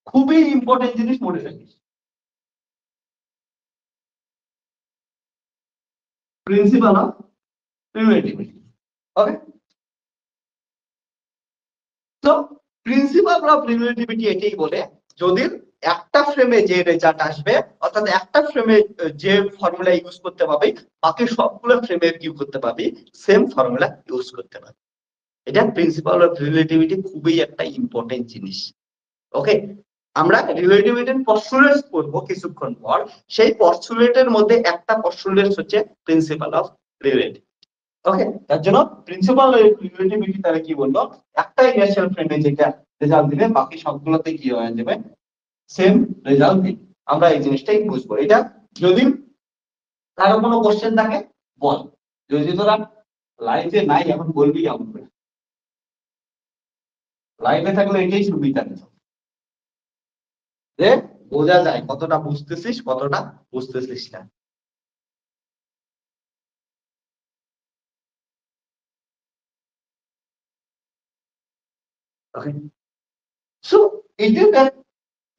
খুবই ইম্পর্টেন্ট জিনিস, মনে রাখিস, প্রিন্সিপাল অফ রিলেটিভিটি। ওকে, তো প্রিন্সিপাল অফ রিলেটিভিটি এটাই বলে, যদি একটা ফ্রেমে যে রেজাল্ট আসবে, অর্থাৎ একটা ফ্রেমে যে ফর্মুলা ইউজ করতে পারবি, বাকি সবগুলো ফ্রেমে কি করতে পারবি, সেম ফর্মুলা ইউজ করতে পারবি। এটা প্রিন্সিপাল অফ রিলেটিভিটি, খুবই একটা ইম্পর্টেন্ট জিনিস। ওকে, আমরা রিলেটিভিটির পস্টুলেটস করব কিছুক্ষণ পর। সেই পস্টুলেটের মধ্যে একটা পস্টুলেটস হচ্ছে প্রিন্সিপাল অফ রিলেটিভিটি। ওকে, তার জন্য প্রিন্সিপাল রিলেটিভিটি তারা কি বললো, একটা ইনার্শিয়াল ফ্রেমে যেটা রেজাল্ট দিবে বাকি সবগুলোতে কি হয়ে যাবে, সেম রেজাল্ট দিবে। আমরা এই জিনিসটাই বুঝবো। এটা যদি কারো কোনো কোশ্চেন থাকে বল, যদি তোরা লাইভে নাই এখন বলবি, আমাকে লাইভে থাকলে এটাই সুবিধা, যে বোঝা যায় কতটা বুঝতেছিস কতটা বুঝতেছিস না। ওকে, সো এইটা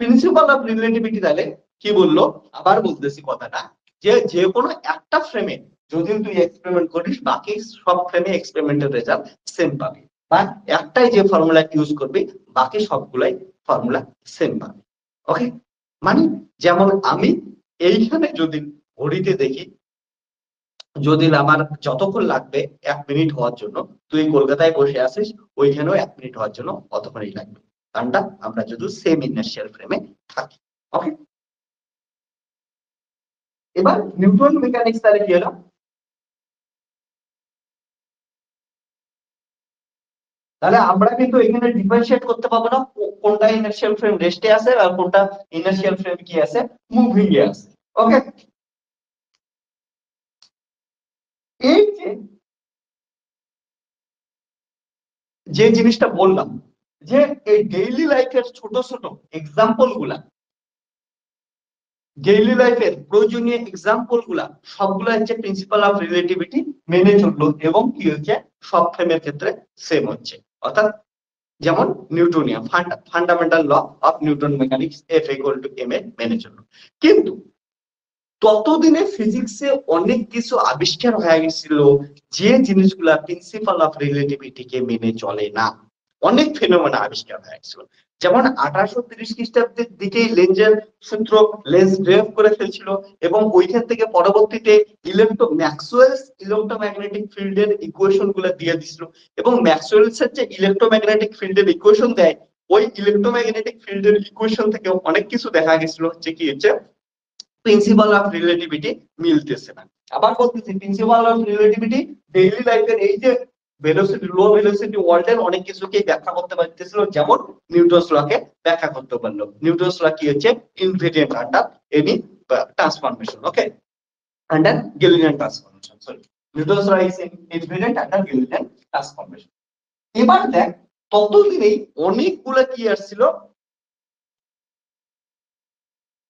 প্রিন্সিপাল অফ রিলেটিভিটি। তাহলে কি বললো, আবার বলতেছি কথাটা, যে যে কোনো একটা ফ্রেমে যদি তুই এক্সপেরিমেন্ট করিস, বাকি সব ফ্রেমে এক্সপেরিমেন্টের রেজাল্ট সেম পাবি, বা একটাই যে ফর্মুলা ইউজ করবি বাকি সবগুলাই ফর্মুলা সেম পাবি। ওকে, মানে যেমন আমি এইখানে যদি ঘড়িতে দেখি, যদি আমার যতক্ষণ লাগবে 1 মিনিট হওয়ার জন্য, তুই কলকাতায় বসে আসিস, ওইখানেও 1 মিনিট হওয়ার জন্য অতক্ষণই লাগবে, কারণটা আমরা যদি সেম ইনার্শিয়াল ফ্রেমে থাকি। ওকে, এবার নিউটন মেকানিক্স তাহলে কি হলো, তাহলে আমরা কিন্তু এখানে ডিফারেন্সিয়েট করতে পারবো না কোনটা ইনার্শিয়াল ফ্রেম রেস্টে আছে আর কোনটা ইনার্শিয়াল ফ্রেম কি আছে, মুভিং এ আছে। ওকে, এই যে জিনিসটা বললাম, যে এই ডেইলি লাইফের ছোট ছোট এক্সাম্পল গুলা, ডেইলি লাইফের প্রয়োজনীয় এক্সাম্পল গুলা সবগুলো হচ্ছে প্রিন্সিপাল অফ রিলেটিভিটি মেনে চললো, এবং কি হচ্ছে সব ফ্রেমের ক্ষেত্রে সেম হচ্ছে। অর্থাৎ যেমন Newtonian fundamental law of Newton mechanics F equal to ma মেনে চললো। কিন্তু ততদিনে ফিজিক্সে অনেক কিছু আবিষ্কার হয়ে গেছিল, যে জিনিসগুলা প্রিন্সিপাল অফ রিলেটিভিটিকে মেনে চলে না। অনেক ফেনোমেনা আবিষ্কার হয়ে গেছিল, যেমন 1830 খ্রিস্টাব্দের দিকে লেন্সের সূত্র, লেন্স ড্রেভ করে ফেলছিল, এবং ওইখান থেকে পরবর্তীতে ম্যাক্সওয়েলস ইলেকট্রোম্যাগনেটিক ফিল্ডের ইকুয়েশন গুলো দিয়ে দিছিল, এবং ম্যাক্সওয়েলস এর যে ইলেকট্রোম্যাগনেটিক ফিল্ডের ইকুয়েশন দেয়, ওই ইলেকট্রোম্যাগনেটিক ফিল্ডের ইকুয়েশন থেকে অনেক কিছু দেখা গেছিল যে কি হচ্ছে, প্রিন্সিপাল অফ রিলেটিভিটি মিলতেছে না। আবার বলতেছি, প্রিন্সিপাল অফ রিলেটিভিটি ডেইলি লাইফের এই যে ভেলোসিটি, লো ভেলোসিটি ওয়ার্ল্ডের অনেক কিছুকে ব্যাখ্যা করতে পারতেছিল, যেমন নিউটনস লকে ব্যাখ্যা করতে পারলো। নিউটনস ল কি হচ্ছে, invariant under any transformation. Okay, under Galilean transformation, sorry Newton's law is infinite একটা নিউটন ট্রান্সফরমেশন। এবার দেখ ততদিনেই অনেকগুলো কি আসছিল,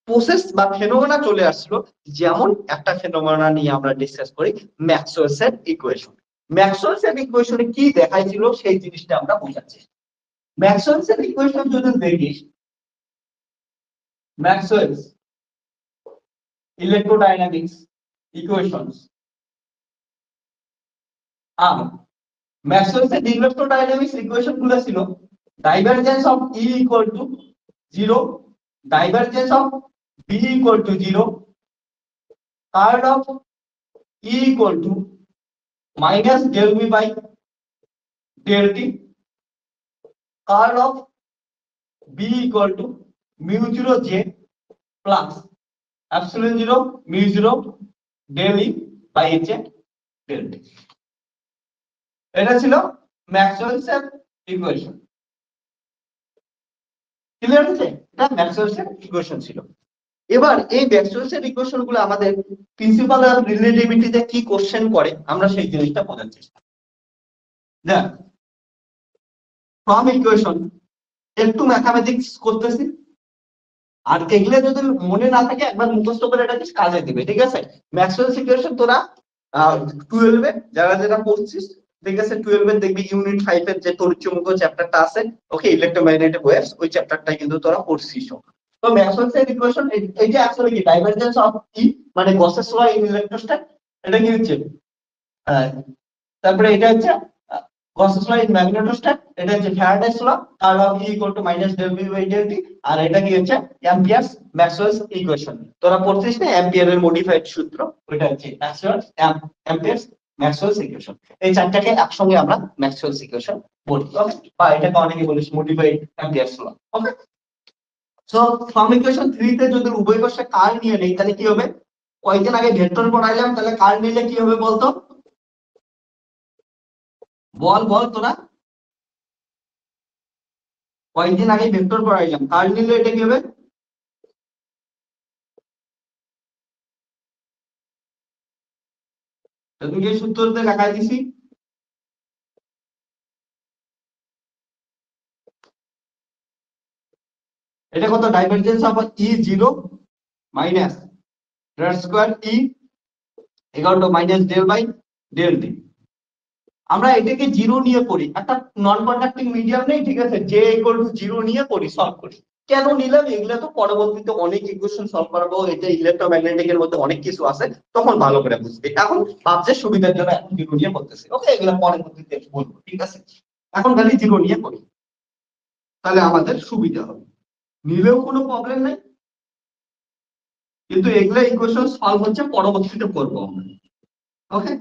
প্রসেস বা ফেনোমেনা চলে আসছিল। যেমন একটা ফেনোমেনা নিয়ে আমরা ডিসকাস করি, ম্যাক্সওয়েলস এর ইকুয়েশন। ম্যাক্সওয়েলস এর ইকুয়েশনে কি দেখাইছিল সেই জিনিসটা আমরা বোঝাচ্ছি। ম্যাক্সওয়েলস এর ইকুয়েশন যদি দেখিস, ম্যাক্সওয়েলস ইলেকট্রোডাইনামিক্স ইকুয়েশনস আর ম্যাক্সওয়েলস এর ইলেকট্রোডাইনামিক্স ইকুয়েশন গুলো ছিল divergence of E equal to 0, divergence of B equal to 0, curl of E equal to minus del V by del T, curl of B equal to mu 0 J plus epsilon 0 mu 0 del E by H del T। এটা ছিল Maxwell's এর equation. Clear আছে? এটা Maxwell's এর equation ছিল। এবার এই Maxwell's এর ইকুয়েশন গুলো আমাদের প্রিন্সিপাল অফ রিলেটিভিটিতে কি কোশ্চেন করে আমরা সেই জিনিসটা বোঝার চেষ্টা করি। দেখ ফ্রম ইকুয়েশন একটু ম্যাথমেটিক্স করতেছি, আর এগুলো যদি মনে না থাকে একবার মুখস্থ করে এটা কাজে দিবে, ঠিক আছে? ম্যাক্সওয়েলস ইকুয়েশন তোরা 12 এ যারা যারা পড়ছিস, ঠিক আছে, 12 এর দেখবি ইউনিট 5 এর যে তড়িৎচুম্বকীয় চ্যাপ্টারটা আছে, ওকে, ইলেকট্রোম্যাগনেটিক ওয়েভস, ওই চ্যাপ্টারটা কিন্তু তোরা পড়ছিস। তো ম্যাক্সওয়েলস এর ইকুয়েশন এইটা আসলে কি ডাইভারজেন্স অফ E মানে গসেস ল ইন ইলেকট্রোস্ট্যাট, এটা কি হচ্ছে, তারপরে এটা হচ্ছে গসেস ল ইন ম্যাগনেটোস্ট্যাট, এটা হচ্ছে Faraday's law, curl of E equal to minus del V by del T, আর এটা কি হচ্ছে অ্যাম্পিয়ারস ম্যাক্সওয়েলস ইকুয়েশন। তোরা পড়ছিস না অ্যাম্পিয়ারের মডিফাইড সূত্র, ওটা হচ্ছে অ্যাম্পিয়ারস ম্যাক্সওয়েলস ইকুয়েশন। এই চারটাকে একসঙ্গে আমরা ম্যাক্সওয়েলস ইকুয়েশন বলি, ওকে, বা এটাকে অনেকে বলিস modified Ampere's law, okay. So from equation 3 তে যদি উভয় পাশে কার্ল নিয়ে নেই তাহলে কি হবে? কয়েকদিন আগে ভেক্টর পড়াইলাম, তাহলে কার্ল নিলে কি হবে বলতো? বল বল তোরা, কয়েকদিন আগে ভেক্টর পড়াইলাম, কার্ল নিলে এটা কি হবে? তোকে সূত্রতে দেখাই দিছি। এটা কত? Divergence of E 0 minus del square E equal to minus del by del T। আমরা এটাকে 0 নিয়ে পড়ি, একটা নন কন্ডাক্টিং মিডিয়াম নেই, ঠিক আছে, J ইকুয়াল টু 0 নিয়ে পড়ি, সলভ করি। কেন নিলাম এগুলা তো পরবর্তীতে অনেক ইকুয়েশন সলভ করাবো, এটা ইলেকট্রোম্যাগনেটিক এর মধ্যে অনেক কিছু আছে, তখন ভালো করে বুঝবি। এখন ভাবছে সুবিধার জন্য এখন 0 নিয়ে পড়তেছি, ওকে, এগুলা পরবর্তীতে বলবো, ঠিক আছে? এখন খালি 0 নিয়ে পড়ি, তাহলে আমাদের সুবিধা হবে, নিলেও কোনো প্রবলেম নাই। কিন্তু এগুলা ইকুয়েশন সলভ হচ্ছে পরবর্তীতে করবো আমরা, ওকে।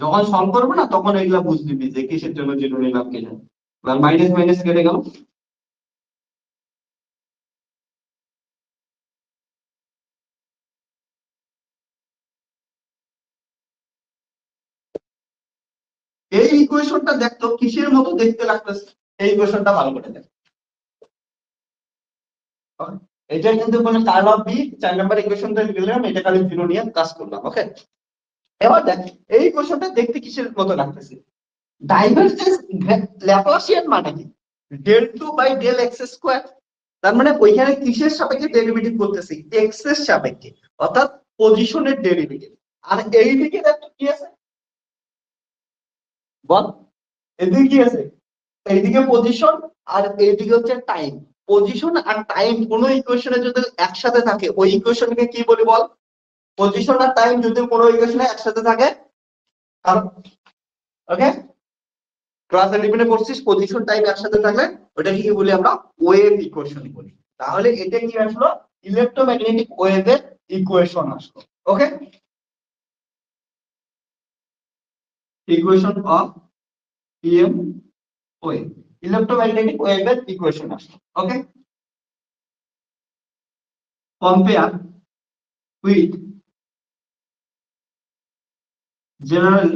যখন সলভ করবো না তখন এগুলা বুঝবি যে কিসের জন্য 0 নিলাম কিনা, মাইনাস মাইনাস কেটে গেল। এই ইকুয়েশনটা দেখতো কিসের মতো দেখতে লাগতেছে, এই ইকুয়েশনটা ভালো করে দেখ। এটা কিন্তু কোনো কার্ল অফ বি 4 নাম্বার ইকুয়েশনটা দিলাম, এটা খালি 0 নিয়ে কাজ করলাম, ওকে। এবার দেখ এই ইকুয়েশনটা দেখতে কিসের মতো লাগতেছে, ডাইভারজেন্স ল্যাপ্লাসিয়ান মানে কি? Del 2 by del X square. তার মানে ওইখানে কিসের সাপেক্ষে ডেরিভেটিভ করতেছি? এক্স এর সাপেক্ষে, অর্থাৎ পজিশনের ডেরিভেটিভ। আর এইদিকে দেখো কি আছে বল, এদিকে কি আছে? এইদিকে পজিশন আর এইদিকে হচ্ছে টাইম। পজিশন আর টাইম কোনো ইকুয়েশনে যদি একসাথে থাকে ওই ইকুয়েশনকে কি বলি বল? পজিশন আর টাইম যদি কোনো ইকুয়েশনে একসাথে থাকে, ওকে, ক্লাস 11 পড়ছিস, পজিশন টাইম একসাথে থাকলে ওটাকে কি বলি আমরা? ওয়েভ ইকুয়েশন বলি। তাহলে এটা কি আসলো? ইলেকট্রোম্যাগনেটিক ওয়েভের ইকুয়েশন আসলো, okay, equation of EM wave, electromagnetic ওয়েভের ইকুয়েশন আসলো, okay. Compare with general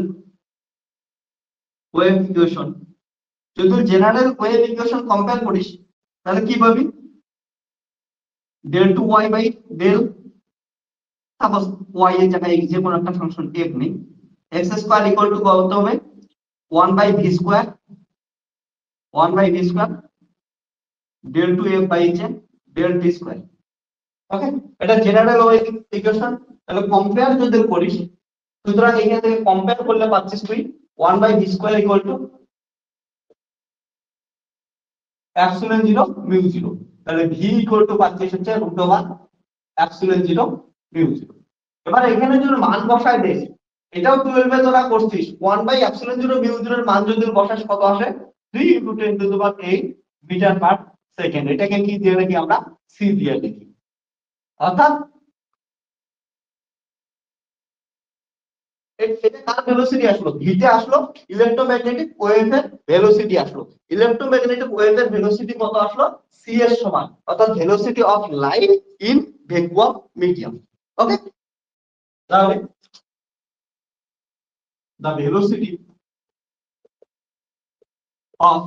wave equation. যদি জেনারেল ওয়েভ ইকুয়েশন কম্পেয়ার করিস তাহলে কি পাবি? Del two y by del, suppose y এর জায়গায় যে কোনো একটা ফাংশন এফ নেই, এক্স স্কোয়ার ইকুয়াল টু কত হবে 1 by V square, 1 by V square del two f by del t square. Okay, এটা জেনারেল ইকুয়েশন। তাহলে কম্পেয়ার যদি করিস, সুতরাং এখান থেকে কম্পেয়ার করলে পাচ্ছিস তুই 1 by V square equal to epsilon 0 mu 0। তাহলে ভি ইকুয়াল টু পাচ্ছিস হচ্ছে রুট ওভার এপসিলন 0 মিউ 0। এবার এখানে যদি মান বসায় দেস, এটাও 12 এ তোরা করছিস, 1 বাই এপসিলন 0 মিউ 0 এর মান যদি বসাস কত আসে 3 × 10⁸ মিটার পার সেকেন্ড। এটাকে কি দিয়ে লিখি আমরা, সি দিয়ে লিখি। অর্থাৎ এটা কার ভেলোসিটি আসলো, ভিতে আসলো, ইলেকট্রোম্যাগনেটিক ওয়েভের ভেলোসিটি আসলো। ইলেকট্রোম্যাগনেটিক ওয়েভের ভেলোসিটি কত আসলো, সি এর সমান, অর্থাৎ velocity of light in vacuum medium. Okay, তাহলে the velocity of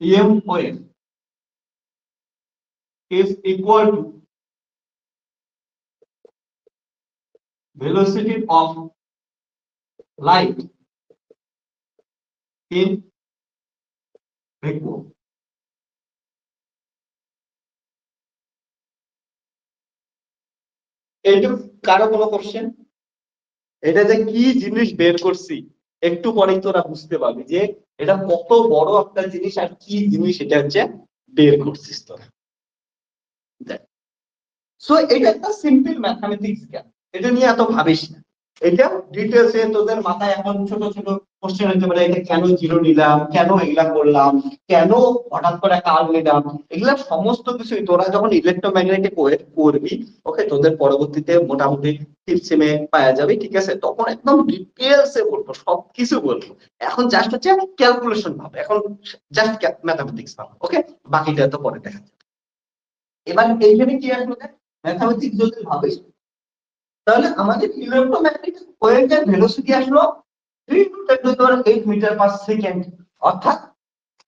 EM wave is equal to velocity of light in vacuum. এইটা কারো কোনো কোশ্চেন? এটা যে কি জিনিস বের করছি একটু পরেই তোরা বুঝতে পারবি যে এটা কত বড় একটা জিনিস আর কি জিনিস এটা হচ্ছে বের করছিস তোরা। সো এটা একটা সিম্পল ম্যাথমেটিক্স জ্ঞান, এটা নিয়ে এত ভাবিস না। এটা ডিটেলস এ তোদের মাথায় এখন ছোট ছোট কোশ্চেন হতে পারে, এটা কেন জিরো নিলাম, কেন এগুলা করলাম, কেন হঠাৎ করে কার্ভ নিলাম, এগুলা সমস্ত কিছুই তোরা যখন ইলেকট্রোম্যাগনেটিক ওয়েভ করবি, ওকে, তোদের পরবর্তীতে মোটামুটি ফিফথ সেমে পাওয়া যাবে, ঠিক আছে? তখন একদম ডিটেলস এ বলবো, সবকিছু বলবো। এখন জাস্ট হচ্ছে ক্যালকুলেশন ভাব, এখন জাস্ট ম্যাথমেটিক্স ভাব। ওকে, বাকিটা তো পরে দেখা যাবে। এবার এইখানে কি আসলে ম্যাথমেটিক্স যদি ভাবিস, তাহলে আমাদের ইলেকট্রোম্যাগনেটিক ওয়েভের ভেলোসিটি আসলো 3 × 10⁸ মিটার পার সেকেন্ড, অর্থাৎ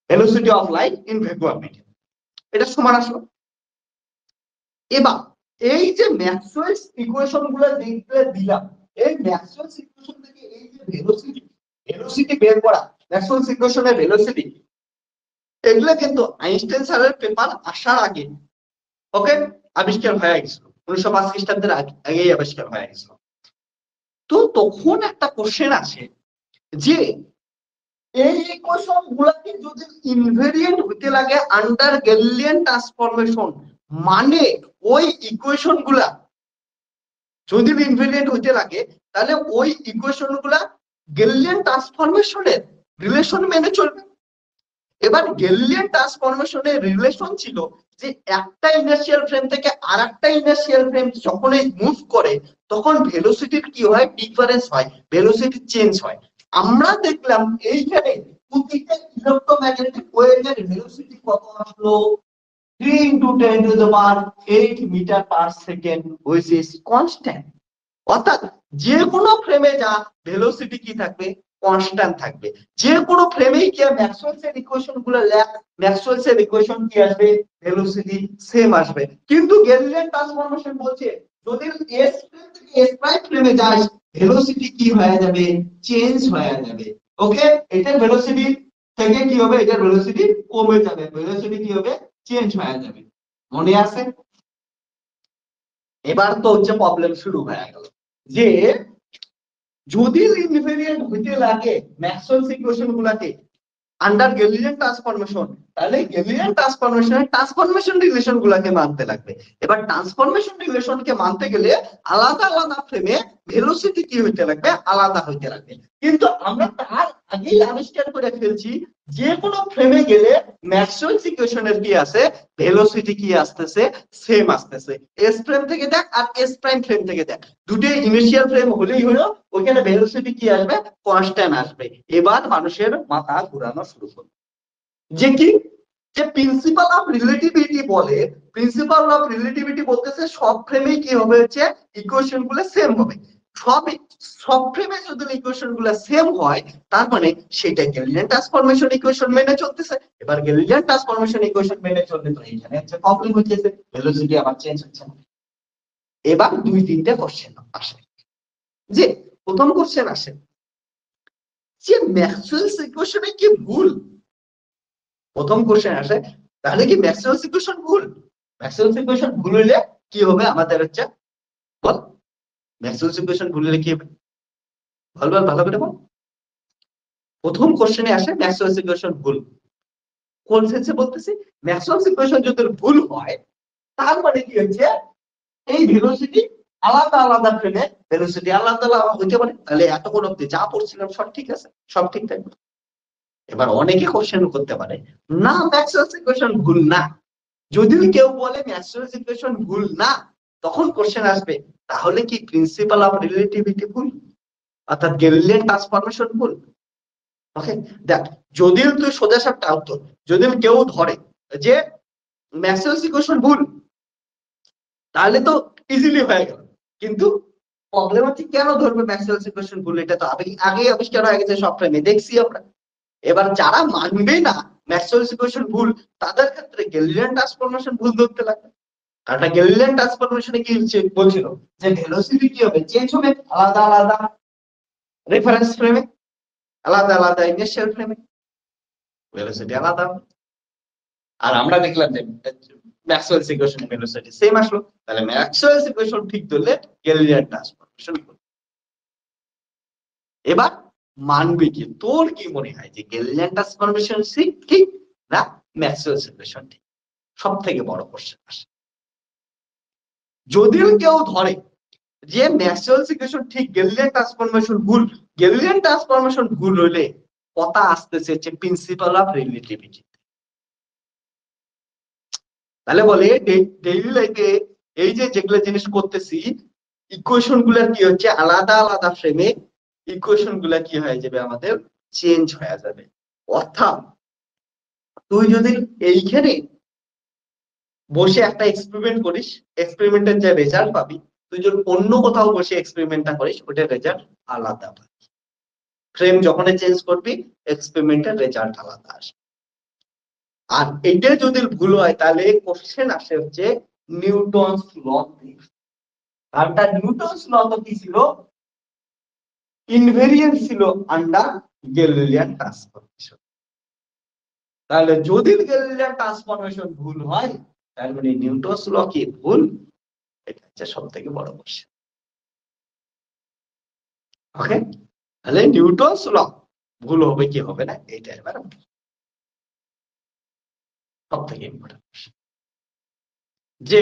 velocity of light in vacuum medium, এটা সমান আসলো। এবার এই যে ম্যাক্সওয়েলস ইকুয়েশন গুলো দেখতে দিলাম, এই ম্যাক্সওয়েলস ইকুয়েশন থেকে এই যে ভেলোসিটি বের করা, ম্যাক্সওয়েলস ইকুয়েশনের ভেলোসিটি, এগুলো কিন্তু আইনস্টাইন স্যারের পেপার আসার আগে, ওকে, আবিষ্কার হয়ে গেছিল। 1905 খ্রিস্টাব্দের আগেই আবিষ্কার হয়ে গেছিল। তো তখন একটা কোশ্চেন আছে যে এই ইকুয়েশন গুলাকে যদি ইনভেরিয়েন্ট হতে লাগে আন্ডার গ্যালিলিয়ান ট্রান্সফরমেশন, মানে ওই ইকুয়েশন গুলা যদি ইনভেরিয়েন্ট হতে লাগে, তাহলে ওই ইকুয়েশন গুলা গ্যালিলিয়ান ট্রান্সফরমেশনের রিলেশন মেনে চলবে। এবার গ্যালিলিয়ান ট্রান্সফরমেশনের রিলেশন ছিল যে একটা ইনার্শিয়াল ফ্রেম থেকে আরেকটা ইনার্শিয়াল ফ্রেম যখনই মুভ করে তখন ভেলোসিটির কি হয়, ডিফারেন্স হয়, ভেলোসিটি চেঞ্জ হয়। আমরা দেখলাম এইখানে প্রতিটা ইলেকট্রোম্যাগনেটিক ওয়েভের ভেলোসিটি কত আসলো, 3 × 10⁸ metre per second, which is constant. অর্থাৎ যে কোনো ফ্রেমে যা ভেলোসিটি কি থাকবে, কনস্ট্যান্ট থাকবে। যে কোনো ফ্রেমেই কি ম্যাক্সওয়েলস এর ইকুয়েশন গুলো লেখ, ম্যাক্সওয়েলস এর ইকুয়েশন কি আসবে, ভেলোসিটি সেম আসবে। কিন্তু গ্যালিলিয়ান ট্রান্সফরমেশন বলছে যদি এস ফ্রেম থেকে এস প্রাইম ফ্রেমে যাস, ভেলোসিটি কি হয়ে যাবে, চেঞ্জ হয়ে যাবে। ওকে, এটার ভেলোসিটি থেকে কি হবে, এটার ভেলোসিটি কমে যাবে, ভেলোসিটি কি হবে, চেঞ্জ হয়ে যাবে। মনে আছে? এবার তো হচ্ছে প্রবলেম শুরু হয়ে গেল যে যদি ইনভেরিয়েন্ট হইতে লাগে ম্যাক্সওয়েলস ইকুয়েশন গুলাকে আন্ডার গ্যালিলিয়ান ট্রান্সফরমেশন, তাহলে গ্যালিলিয়ান ট্রান্সফরমেশনের ট্রান্সফরমেশন রিলেশন গুলাকে মানতে লাগবে। এবার ট্রান্সফরমেশন রিলেশনকে মানতে গেলে আলাদা আলাদা ফ্রেমে ভেলোসিটি কি হইতে লাগবে, আলাদা হইতে লাগবে। কিন্তু আমরা তার আগেই আবিষ্কার করে ফেলছি যে কোনো ফ্রেমে গেলে ম্যাক্সওয়েলস ইকুয়েশনের কি আছে, ভেলোসিটি কি আসতেছে, সেম আসতেছে। এস ফ্রেম থেকে দেখ আর এস প্রাইম ফ্রেম থেকে দেখ, দুটো ইনিশিয়াল ফ্রেম হলেই হলো, ওইখানে ভেলোসিটি কি আসবে, কনস্ট্যান্ট আসবে। এবার মানুষের মাথা ঘোরানো শুরু করবে যে কি, যে প্রিন্সিপাল অফ রিলেটিভিটি বলে, প্রিন্সিপাল অফ রিলেটিভিটি বলতেছে সব ফ্রেমেই কি হবে, হচ্ছে ইকুয়েশন গুলো সেম হবে। সব ফ্রেমে যদি ইকুয়েশন গুলা সেম হয়, তার মানে সেটা গ্যালিলিয়ান ট্রান্সফরমেশন ইকুয়েশন মেনে চলতেছে। এবার গ্যালিলিয়ান ট্রান্সফরমেশন ইকুয়েশন মেনে চললে তো এখানে হচ্ছে প্রবলেম হচ্ছে, ভেলোসিটি আবার চেঞ্জ হচ্ছে না। এবার 2-3টে কোশ্চেন আসে। যে প্রথম কোশ্চেন আসে যে ম্যাক্সওয়েলস ইকুয়েশনে কি ভুল? প্রথম কোশ্চেন আসে তাহলে কি ম্যাক্সওয়েলস ইকুয়েশন ভুল? ম্যাক্সওয়েলস ইকুয়েশন ভুল হলে কি হবে আমাদের হচ্ছে বল, ম্যাক্সওয়েলস ইকুয়েশন ভুল হলে কি হবে ভালো করে বল। প্রথম কোশ্চেনে আসে ম্যাক্সওয়েলস ইকুয়েশন ভুল। কোন সেন্সে বলতেছি? ম্যাক্সওয়েলস ইকুয়েশন যদি ভুল হয় তার মানে কি হচ্ছে এই ভেলোসিটি আলাদা ফ্রেমে ভেলোসিটি আলাদা হইতে পারে। তাহলে এতক্ষণ অব্দি যা পড়ছিলাম সব ঠিক আছে, সব ঠিক থাকবে। এবার অনেকে কোশ্চেন করতে পারে না ম্যাক্সওয়েলস ইকুয়েশন ভুল না। যদি কেউ বলে ম্যাক্সওয়েলস ইকুয়েশন ভুল না, তখন কোশ্চেন আসবে তাহলে কি প্রিন্সিপাল অফ রিলেটিভিটি ভুল, অর্থাৎ গ্যালিলিয়ান ট্রান্সফরমেশন ভুল। ওকে, দেখ যদিও তুই সোজা সাপটা উত্তর, যদি কেউ ধরে যে ম্যাক্সওয়েলস ইকুয়েশন ভুল তাহলে তো ইজিলি হয়ে গেল। কিন্তু প্রবলেম হচ্ছে কেন ধরবে ম্যাক্সওয়েলস ইকুয়েশন ভুল? এটা তো আগে আবিষ্কার হয়ে গেছে সব ফ্রেমে, দেখছি আমরা। এবার যারা মানবে না ম্যাক্সওয়েলস ইকুয়েশন ভুল, তাদের ক্ষেত্রে গ্যালিলিয়ান ট্রান্সফরমেশন ভুল ধরতে লাগবে। কারণ গ্যালিলিয়ান ট্রান্সফরমেশনে কি বলছিল যে ভেলোসিটি কি হবে, চেঞ্জ হবে আলাদা রেফারেন্স ফ্রেমে, আলাদা ইনিশিয়াল ফ্রেমে ভেলোসিটি আলাদা। আর আমরা দেখলাম যে ম্যাক্সওয়েলস ইকুয়েশন ভেলোসিটি সেম আসলো। তাহলে ম্যাক্সওয়েলস ইকুয়েশন ঠিক ধরলে গ্যালিলিয়ান ট্রান্সফরমেশন ভুল। এবার মানবে কি? তোর কি মনে হয় যে গ্যালিলিয়ান ট্রান্সফরমেশন ঠিক না ম্যাক্সওয়েলস ইকুয়েশন ঠিক? সব থেকে বড় কোশ্চেন আসে। যদিও কেউ ধরে যে ম্যাক্সওয়েলস ইকুয়েশন ঠিক গ্যালিলিয়ান ট্রান্সফরমেশন ভুল, গ্যালিলিয়ান ট্রান্সফরমেশন ভুল হলে কথা আসতেছে যে প্রিন্সিপাল অফ রিলেটিভিটি। তাহলে বলে ডেইলি লাইফে এই যে যেগুলো জিনিস করতেছি, ইকুয়েশন গুলা কি হচ্ছে আলাদা ফ্রেমে ইকুয়েশন গুলা কি হয়ে যাবে আমাদের চেঞ্জ হয়ে যাবে। অর্থাৎ তুই যদি এইখানে বসে একটা এক্সপেরিমেন্ট করিস, এক্সপেরিমেন্টের যে রেজাল্ট পাবি, তুই যদি অন্য কোথাও বসে এক্সপেরিমেন্টটা করিস ওটার রেজাল্ট আলাদা পাবি। ফ্রেম যখন চেঞ্জ করবি এক্সপেরিমেন্টের রেজাল্ট আলাদা আসবে। আর এটা যদি ভুল হয় তাহলে কোশ্চেন আসে হচ্ছে নিউটনস ল। কারণ নিউটনস ল তো কি ছিল? ইনভেরিয়েন্ট ছিল আন্ডার গ্যালিলিয়ান ট্রান্সফরমেশন। তাহলে যদি গ্যালিলিয়ান ট্রান্সফরমেশন ভুল হয় তার মানে নিউটনস ল কি ভুল? এটা হচ্ছে সব থেকে বড় কোশ্চেন। ওকে, তাহলে নিউটনস ল ভুল হবে কি হবে না এটা এবার সব থেকে ইম্পর্টেন্ট। যে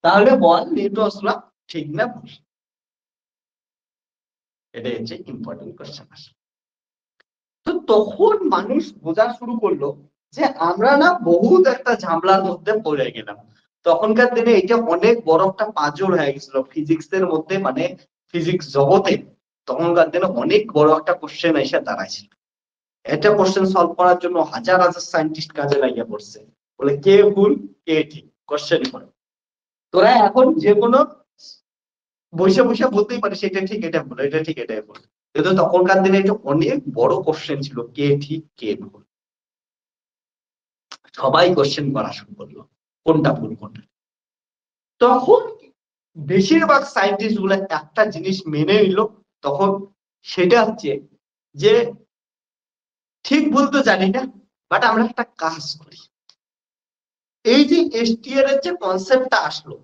তাহলে বল নিউটনস ল ঠিক না ভুল? এটাই হচ্ছে ইম্পর্টেন্ট কোশ্চেন আসে। তো তখন মানুষ বোঝা শুরু করলো যে আমরা না বহুত একটা ঝামেলার মধ্যে পড়ে গেলাম। তখনকার দিনে এটা অনেক বড় একটা পাজল হয়ে গেছিল ফিজিক্সের মধ্যে, মানে ফিজিক্স জগতে তখনকার দিনে অনেক বড় একটা কোশ্চেন এসে দাঁড়াইছিল। এটা কোশ্চেন সলভ করার জন্য হাজার সায়েন্টিস্ট কাজে লাগিয়ে পড়ছে, বলে কে ভুল কে ঠিক কোশ্চেন করে। তোরা এখন যে কোনো বসে বলতেই পারিস এটা ঠিক এটা ভুল, এটা ঠিক এটা ভুল। কিন্তু তখনকার দিনে এটা অনেক বড় কোশ্চেন ছিল, কে ঠিক কে ভুল। সবাই কোশ্চেন করা শুরু করলো কোনটা ভুল কোনটা। তখন বেশিরভাগ সায়েন্টিস্ট গুলো একটা জিনিস মেনে নিল তখন, সেটা হচ্ছে যে ঠিক ভুল তো জানি না, বাট আমরা একটা কাজ করি। এই যে এসটিআর এর যে কনসেপ্টটা আসলো,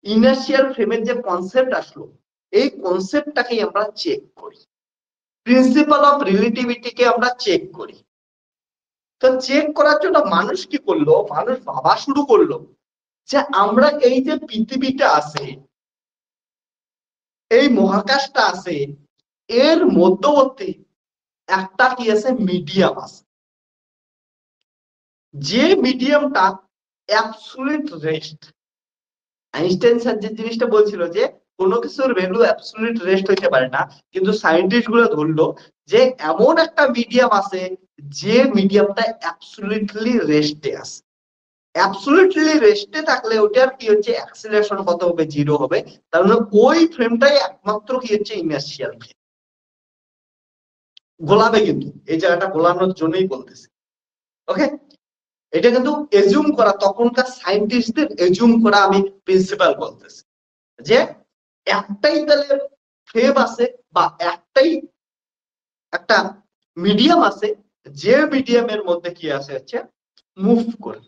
ইনার্শিয়াল ফ্রেমের যে কনসেপ্ট আসলো, এই কনসেপ্টটাকে আমরা চেক করি, প্রিন্সিপাল অফ রিলেটিভিটিকে আমরা চেক করি। তো চেক করার জন্য মানুষ কি করলো? মানুষ ভাবা শুরু করলো যে আমরা এই যে পৃথিবীটা আছে, এই মহাকাশটা আছে, এর মধ্যবর্তী একটা কি আছে মিডিয়াম আছে, যে মিডিয়ামটা অ্যাবসলিউট রেস্ট। আইনস্টাইন স্যার যে জিনিসটা বলছিল যে কোনো কিছুর ভ্যালু অ্যাবসলিউট রেস্ট হইতে পারে না, কিন্তু সায়েন্টিস্ট গুলো ধরলো যে এমন একটা মিডিয়াম আছে যে মিডিয়ামটা অ্যাবসলিউটলি রেস্টে আছে। অ্যাবসলিউটলি রেস্টে থাকলে ওটার কি হচ্ছে অ্যাক্সিলারেশন কত হবে, 0 হবে। তার মানে ওই ফ্রেমটাই একমাত্র কি হচ্ছে ইনার্শিয়াল ফ্রেম। গোলাবে কিন্তু এই জায়গাটা গোলানোর জন্যই বলতেছে। ওকে, এটা কিন্তু এজুম করা, তখনকার সায়েন্টিস্টদের এজুম করা, আমি প্রিন্সিপাল বলতেছি যে একটাই তাহলে ফ্রেম আছে বা একটাই একটা মিডিয়াম আছে, যে মিডিয়ামের মধ্যে কি আছে হচ্ছে মুভ করে।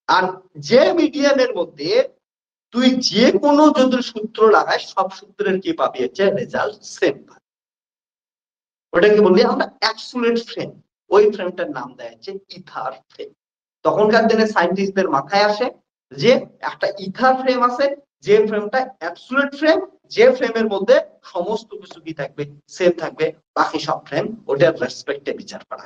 আর যে মিডিয়ামের মধ্যে তুই যে কোনো যদি সূত্র লাগাস, সব সূত্রের কি পাবি হচ্ছে রেজাল্ট সেম। ওটাকে বলি আমরা অ্যাবসোলিউট ফ্রেম। ওই ফ্রেমটার নাম দেয় হচ্ছে ইথার ফ্রেম। তখনকার দিনে সায়েন্টিস্টদের মাথায় আসে যে একটা ইথার ফ্রেম আছে, যে ফ্রেমটা অ্যাবসোলিউট ফ্রেম, যে ফ্রেমের মধ্যে সমস্ত কিছু কি থাকবে, সেম থাকবে, বাকি সব ফ্রেম ওটার রেসপেক্টে বিচার করা।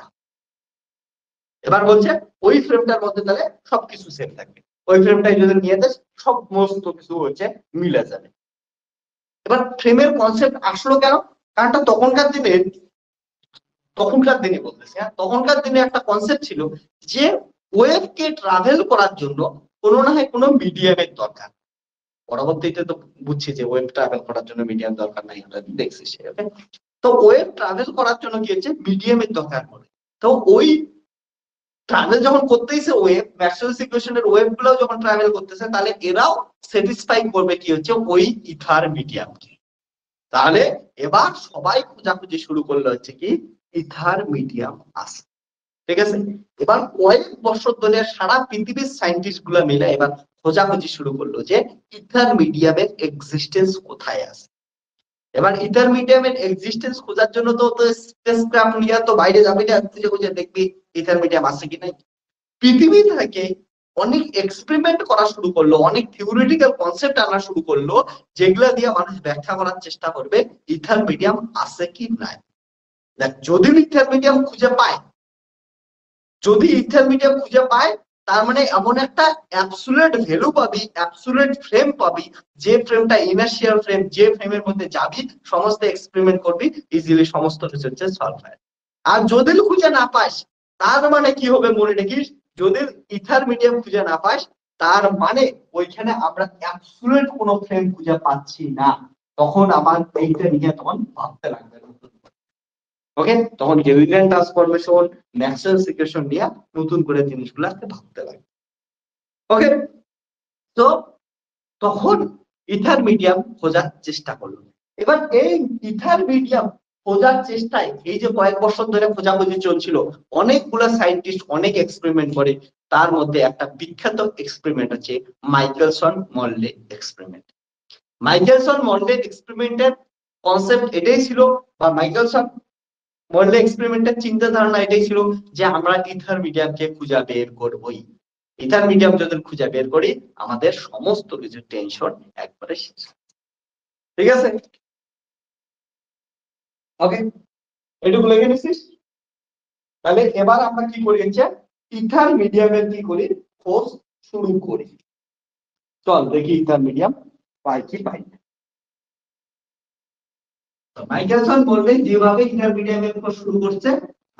এবার বলছে ওই ফ্রেমটার মধ্যে তাহলে সবকিছু সেম থাকবে, ওই ফ্রেমটাই যদি নিয়ে দেয় সমস্ত কিছু হচ্ছে মিলে যাবে। এবার ফ্রেমের কনসেপ্ট আসলো কেন? কারণটা তখনকার দিনে বলতেছে, হ্যাঁ, তখনকার দিনে একটা কনসেপ্ট ছিল যে ওয়েভকে ট্রাভেল করার জন্য কোনো না হয় কোনো মিডিয়ামের দরকার। পরবর্তীতে তো বুঝছি যে ওয়েভ ট্রাভেল করার জন্য মিডিয়াম দরকার নাই, আমরা দেখছি সেভাবে। তো ওয়েভ ট্রাভেল করার জন্য কি হচ্ছে মিডিয়ামের দরকার পড়ে। তো ওই ট্রাভেল যখন করতেইছে ওয়েভ, ম্যাক্সওয়েলস ইকুয়েশনের ওয়েভ গুলো যখন ট্রাভেল করতেছে, তাহলে এরাও স্যাটিসফাই করবে কি হচ্ছে ওই ইথার মিডিয়ামকে। তাহলে এবার সবাই খোঁজাখুঁজি শুরু করলো হচ্ছে কি ইথার মিডিয়াম আছে। ঠিক আছে, এবার কয়েক বছর ধরে সারা পৃথিবীর সায়েন্টিস্ট গুলা মিলে এবার খোঁজাখুঁজি শুরু করলো যে ইথার মিডিয়ামের এক্সিস্টেন্স কোথায় আছে। এবার ইথার মিডিয়ামের এক্সিস্টেন্স খোঁজার জন্য তো স্পেসক্রাফট নিয়ে তো বাইরে যাবি না, খুঁজে খুঁজে দেখবি ইথার মিডিয়াম আছে কি নাই। পৃথিবী থেকে অনেক এক্সপেরিমেন্ট করা শুরু করলো, অনেক থিওরিটিক্যাল কনসেপ্ট আনা শুরু করলো, যেগুলা দিয়ে মানুষ ব্যাখ্যা করার চেষ্টা করবে ইথার মিডিয়াম আছে কি নাই। দেখ, যদি ইথার মিডিয়াম খুঁজে পায়, যদি ইথার মিডিয়াম খুঁজে পায়, তার মানে এমন একটা অ্যাবসোলিউট ভ্যালু পাবি, অ্যাবসোলিউট ফ্রেম পাবি, যে ফ্রেমটা ইনার্শিয়াল ফ্রেম, যে ফ্রেমের মধ্যে যাবি সমস্ত এক্সপেরিমেন্ট করবি, ইজিলি সমস্ত কিছু হচ্ছে সলভ হয়। আর যদি খুঁজে না পাস, তার মানে কি হবে মনে রাখিস, যদি ইথার মিডিয়াম খুঁজে না পাস, তার মানে ওইখানে আমরা অ্যাবসোলিউট কোনো ফ্রেম খুঁজে পাচ্ছি না। তখন আমার এইটা নিয়ে তখন ভাবতে লাগবে। ওকে, তখন ইউনিয়ন ট্রান্সফরমেশন, ম্যাক্সওয়েলস ইকুয়েশন নিয়ে নতুন করে জিনিসগুলোকে ভাবতে লাগে। ওকে, তো তখন ইথার মিডিয়াম খোঁজার চেষ্টা করলো। এবার এই ইথার মিডিয়াম খোঁজার চেষ্টায় এই যে কয়েক বছর ধরে খোঁজাখুঁজি চলছিল, অনেকগুলো সায়েন্টিস্ট অনেক এক্সপেরিমেন্ট করে, তার মধ্যে একটা বিখ্যাত এক্সপেরিমেন্ট আছে মাইকেলসন মরলে এক্সপেরিমেন্ট। মাইকেলসন মরলে এক্সপেরিমেন্টের কনসেপ্ট এটাই ছিল, বা মাইকেলসন মরলে এক্সপেরিমেন্টের চিন্তা ধারণা এটাই ছিল যে আমরা ইথার মিডিয়ামকে খুঁজে বের করবই। ইথার মিডিয়াম যদি খুঁজে বের করি, আমাদের সমস্ত কিছু টেনশন একবারে শেষ। ঠিক আছে, ওকে, এটুকু লিখে নিছিস? তাহলে এবার আমরা কি করি হচ্ছে ইথার মিডিয়ামের কি করি খোঁজ শুরু করি। চল দেখি ইথার মিডিয়াম পাই কি পাই না। মাইকেলসন বললে যেভাবে ইথার মিডিয়ামের খোঁজ শুরু করছে,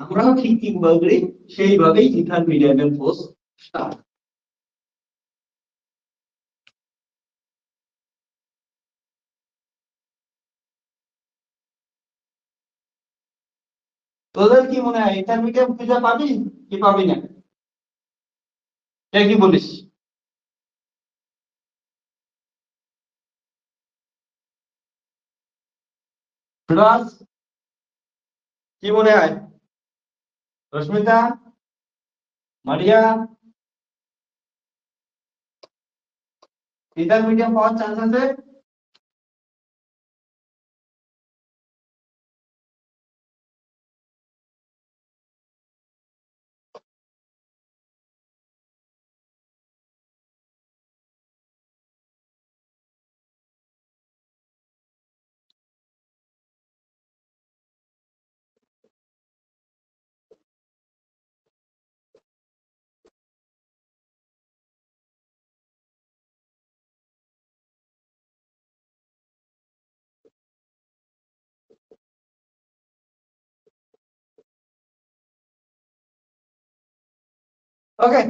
আমরাও ঠিক কিভাবে সেইভাবেই ইথার মিডিয়ামের খোঁজ স্টার্ট। তোদের কি মনে হয় ইথার মিডিয়াম খুঁজে পাবি কি পাবি না? কি বলিস? ফিরোজ, কি মনে হয়? রশ্মিতা, মারিয়া, ইথার মিডিয়াম পাওয়ার চান্স আছে? ওকে,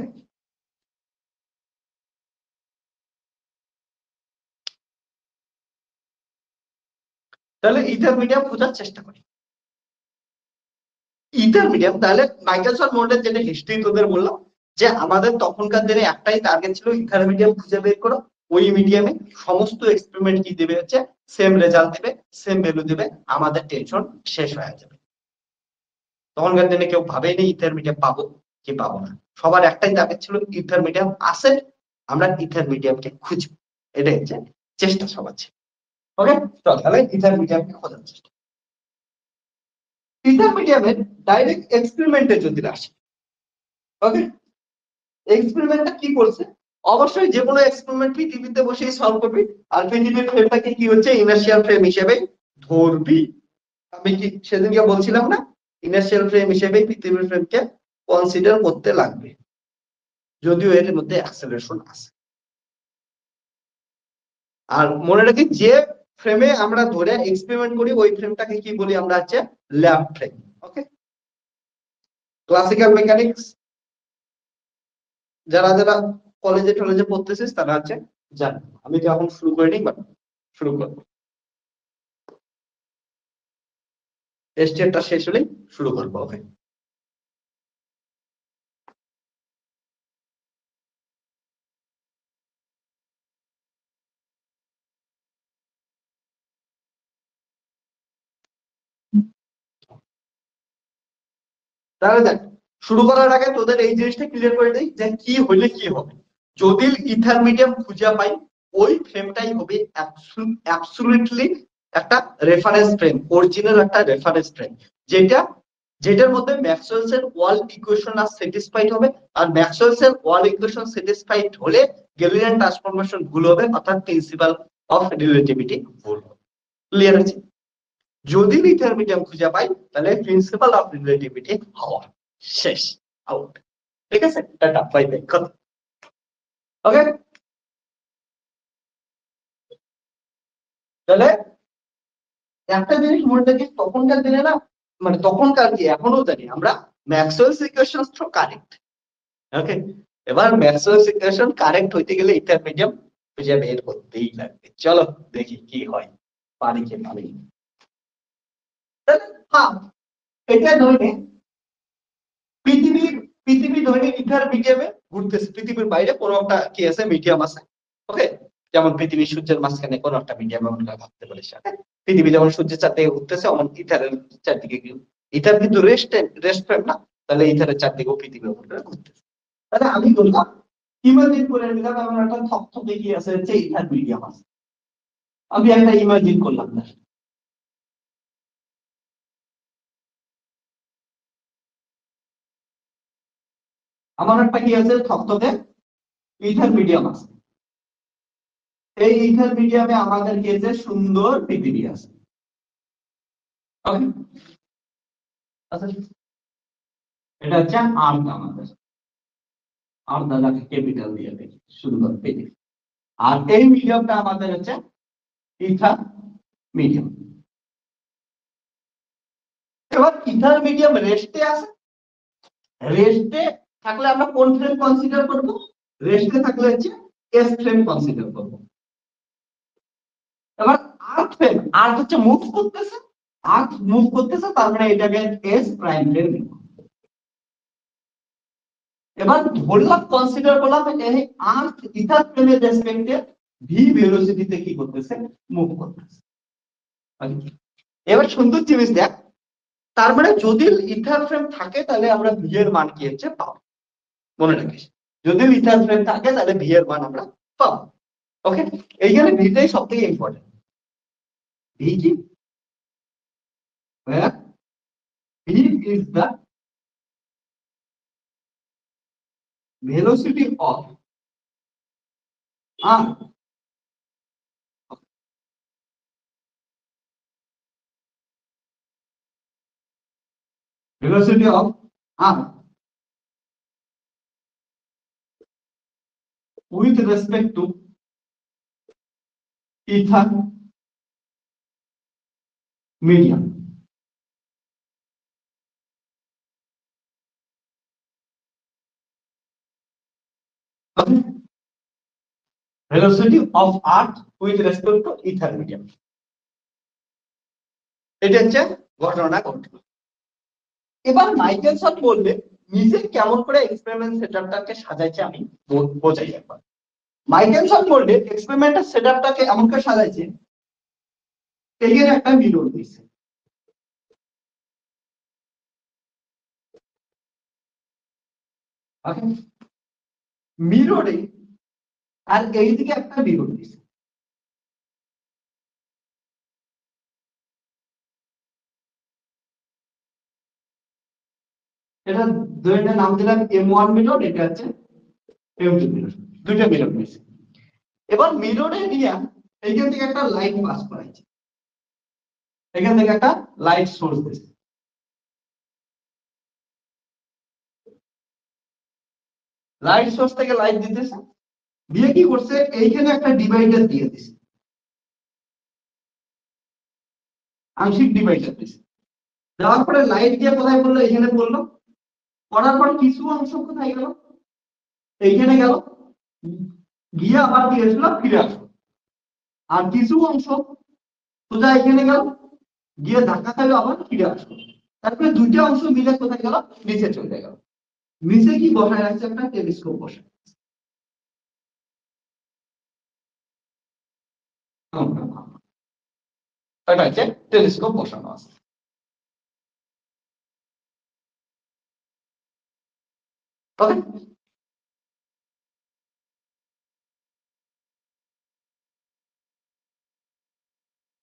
তাহলে ইথার মিডিয়াম খোঁজার চেষ্টা করি। ইথার মিডিয়াম, তাহলে মাইকেলসন মোডের যেটা হিস্ট্রি তোদের বললাম, যে আমাদের তখনকার দিনে একটাই টার্গেট ছিল, ইথার মিডিয়াম খুঁজে বের করো, ওই মিডিয়ামে সমস্ত এক্সপেরিমেন্ট কি দেবে হচ্ছে সেম রেজাল্ট দেবে, সেম ভ্যালু দেবে, আমাদের টেনশন শেষ হয়ে যাবে। তখনকার দিনে কেউ ভাবেনি ইথার মিডিয়াম পাবো কি পাবো না, সবার একটাই টার্গেট ছিল ইথার মিডিয়াম আসে, আমরা ইথার মিডিয়ামকে খুঁজবো, এটাই হচ্ছে চেষ্টা সবার ছিল। ওকে, তাহলে ইথার মিডিয়ামকে খোঁজার চেষ্টা। ইথার মিডিয়ামের ডাইরেক্ট এক্সপেরিমেন্টে যদি আসে, ওকে, এক্সপেরিমেন্টটা কি করছে, অবশ্যই যে কোনো এক্সপেরিমেন্ট পৃথিবীতে বসেই সলভ করবি, আর পৃথিবীর ফ্রেমটাকে কি হচ্ছে ইনার্শিয়াল ফ্রেম হিসেবে ধরবি। আমি কি সেদিনকে বলছিলাম না, ইনার্শিয়াল ফ্রেম হিসেবে পৃথিবীর ফ্রেমকে কনসিডার করতে লাগবে, যদিও এর মধ্যে অ্যাক্সেলারেশন আছে। আর মনে রাখি, যে ফ্রেমে আমরা ধরে এক্সপেরিমেন্ট করি ওই ফ্রেমটাকে কি বলি আমরা হচ্ছে ল্যাব ফ্রেম। ওকে, ক্লাসিক্যাল মেকানিক্স যারা যারা কলেজে টলেজে পড়তেছিস তারা হচ্ছে জানে, আমি তো এখন শুরু করিনি, বাট শুরু করবো, টেস্ট ইয়ারটা শেষ হলেই শুরু করবো। ওকে, তাহলে দেখ, শুরু করার আগে তোদের এই জিনিসটা ক্লিয়ার করে দিই যে কি হলে কি হবে। যদি ইথার মিডিয়াম খুঁজে পাই, ওই ফ্রেমটাই হবে অ্যাবসলিউটলি একটা রেফারেন্স ফ্রেম, অরিজিনাল একটা রেফারেন্স ফ্রেম, যেটা যেটার মধ্যে ম্যাক্সওয়েলস এর ওয়াল ইকুয়েশন আর স্যাটিসফাইড হবে, আর ম্যাক্সওয়েলস এর ওয়াল ইকুয়েশন স্যাটিসফাইড হলে গ্যালিলিয়ান ট্রান্সফরমেশন ভুল হবে, অর্থাৎ প্রিন্সিপাল অফ রিলেটিভিটি ভুল হবে। ক্লিয়ার আছে? যদি ইথার মিডিয়াম খুঁজে পাই তাহলে প্রিন্সিপাল অফ রিলেটিভিটি হওয়া শেষ, আউট। ঠিক আছে, টাটা বাই বাই। ওকে, তাহলে একটা জিনিস মনে রাখিস, তখনকার দিনে না, মানে তখনকার কি এখনো জানি আমরা, ম্যাক্সওয়েলস ইকুয়েশন তো কারেক্ট। ওকে, এবার ম্যাক্সওয়েলস ইকুয়েশন কারেক্ট হইতে গেলে ইথার মিডিয়াম খুঁজে বের করতেই লাগবে। চলো দেখি কি হয়, পারি কি পারি। হ্যাঁ, এটা ধরে পৃথিবীর পৃথিবী দৈনিক ইথার মিডিয়ামে ঘুরতেছে, পৃথিবীর বাইরে কোনো একটা কি আছে, মিডিয়াম আছে। ওকে, যেমন পৃথিবী সূর্যের মাঝখানে কোনো একটা মিডিয়াম আমরা ভাবতে পারি। পৃথিবী যেমন সূর্যের চারদিকে ঘুরতেছে, অমন ইথারের চারদিকে, ইথার কিন্তু রেস্ট ফ্রেম না, তাহলে ইথারের চারদিকেও পৃথিবী ঘুরতেছে। তাহলে আমি বললাম, ইমাজিন করে নিলাম আমার একটা থকথকে কি আছে, যে ইথার মিডিয়াম আছে, আমি একটা ইমাজিন করলাম না, আমার একটা কি আছে থকথকে ইথার মিডিয়াম আছে, এই ইথার মিডিয়ামে আমাদের কি আছে সুন্দর পৃথিবী আছে। আচ্ছা, এটা হচ্ছে আর্থ, আমাদের আর্থ দাদাকে ক্যাপিটাল দিয়ে দেখি, সুন্দর পৃথিবী। আর এই মিডিয়ামটা আমাদের হচ্ছে ইথার মিডিয়াম। এবার ইথার মিডিয়াম রেস্টে আছে, রেস্টে থাকলে আমরা কোন ফ্রেম কনসিডার করব, রেস্টে থাকলে হচ্ছে এস ফ্রেম কনসিডার করব। এবার আর্থ ফ্রেম, আর্থ হচ্ছে মুভ করতেছে, আর্থ মুভ করতেছে, তার মানে এটাকে এস প্রাইম ফ্রেম। এবার ধরলাম, কনসিডার করলাম এই আর্থ ইথার ফ্রেমের রেসপেক্টে ভি ভেলোসিটিতে কি করতেছে, মুভ করতেছে। এবার সুন্দর জিনিস দেখ, তার মানে যদি ইথার ফ্রেম থাকে তাহলে আমরা ভি এর মান কি হচ্ছে পাবো, মনে রাখিস, যদি ইথার ফ্রেম থাকে তাহলে ভি এর মান আমরা পাবো। ওকে, এইখানে ভিটাই সব থেকে ইম্পর্টেন্ট। ভি কি, V is the velocity of earth, velocity of Earth with respect to ether medium. Okay? Velocity of Earth with respect to ether medium. এটা হচ্ছে ঘটনা ঘটলো। এবার মাইকেলসন বললে নিজে কেমন করে এক্সপেরিমেন্ট সেটআপটাকে সাজাইছে আমি বোঝাই একবার। মাইকেলসন বললে এক্সপেরিমেন্টের সেটআপটাকে এমন করে সাজাইছে, এখানে একটা মিরর দিয়েছে, মিররে আর এইদিকে একটা মিরর দিয়েছে। এটা দুইটা নাম দিলাম M1 মিরর, এটা হচ্ছে M2 মিরর, দুইটা মিরর নিয়েছে। এবার মিররে নিয়ে এইখান থেকে একটা লাইট পাস করাইছে, এখান থেকে একটা লাইট সোর্স দিয়েছে, লাইট সোর্স থেকে লাইট দিতেছে, দিয়ে কি করছে এইখানে একটা ডিভাইডার দিয়ে দিছে, আংশিক ডিভাইডার দিছে। দেওয়ার পরে লাইট দিয়ে কোথায় পড়লো, এখানে পড়লো, পড়ার পর কিছু অংশ কোথায় গেল, এইখানে গেল, গিয়ে আবার কি হয়েছিল, ফিরে আসলো। আর কিছু অংশ সোজা এখানে গেল, গিয়ে ধাক্কা খাইলো, আবার ফিরে আসলো। তারপরে দুইটা অংশ মিলে কোথায় গেল, নিচে চলে গেল। নিচে কি বসায় রাখছে, একটা টেলিস্কোপ বসায়, এটা হচ্ছে টেলিস্কোপ বসানো আছে। ওকে,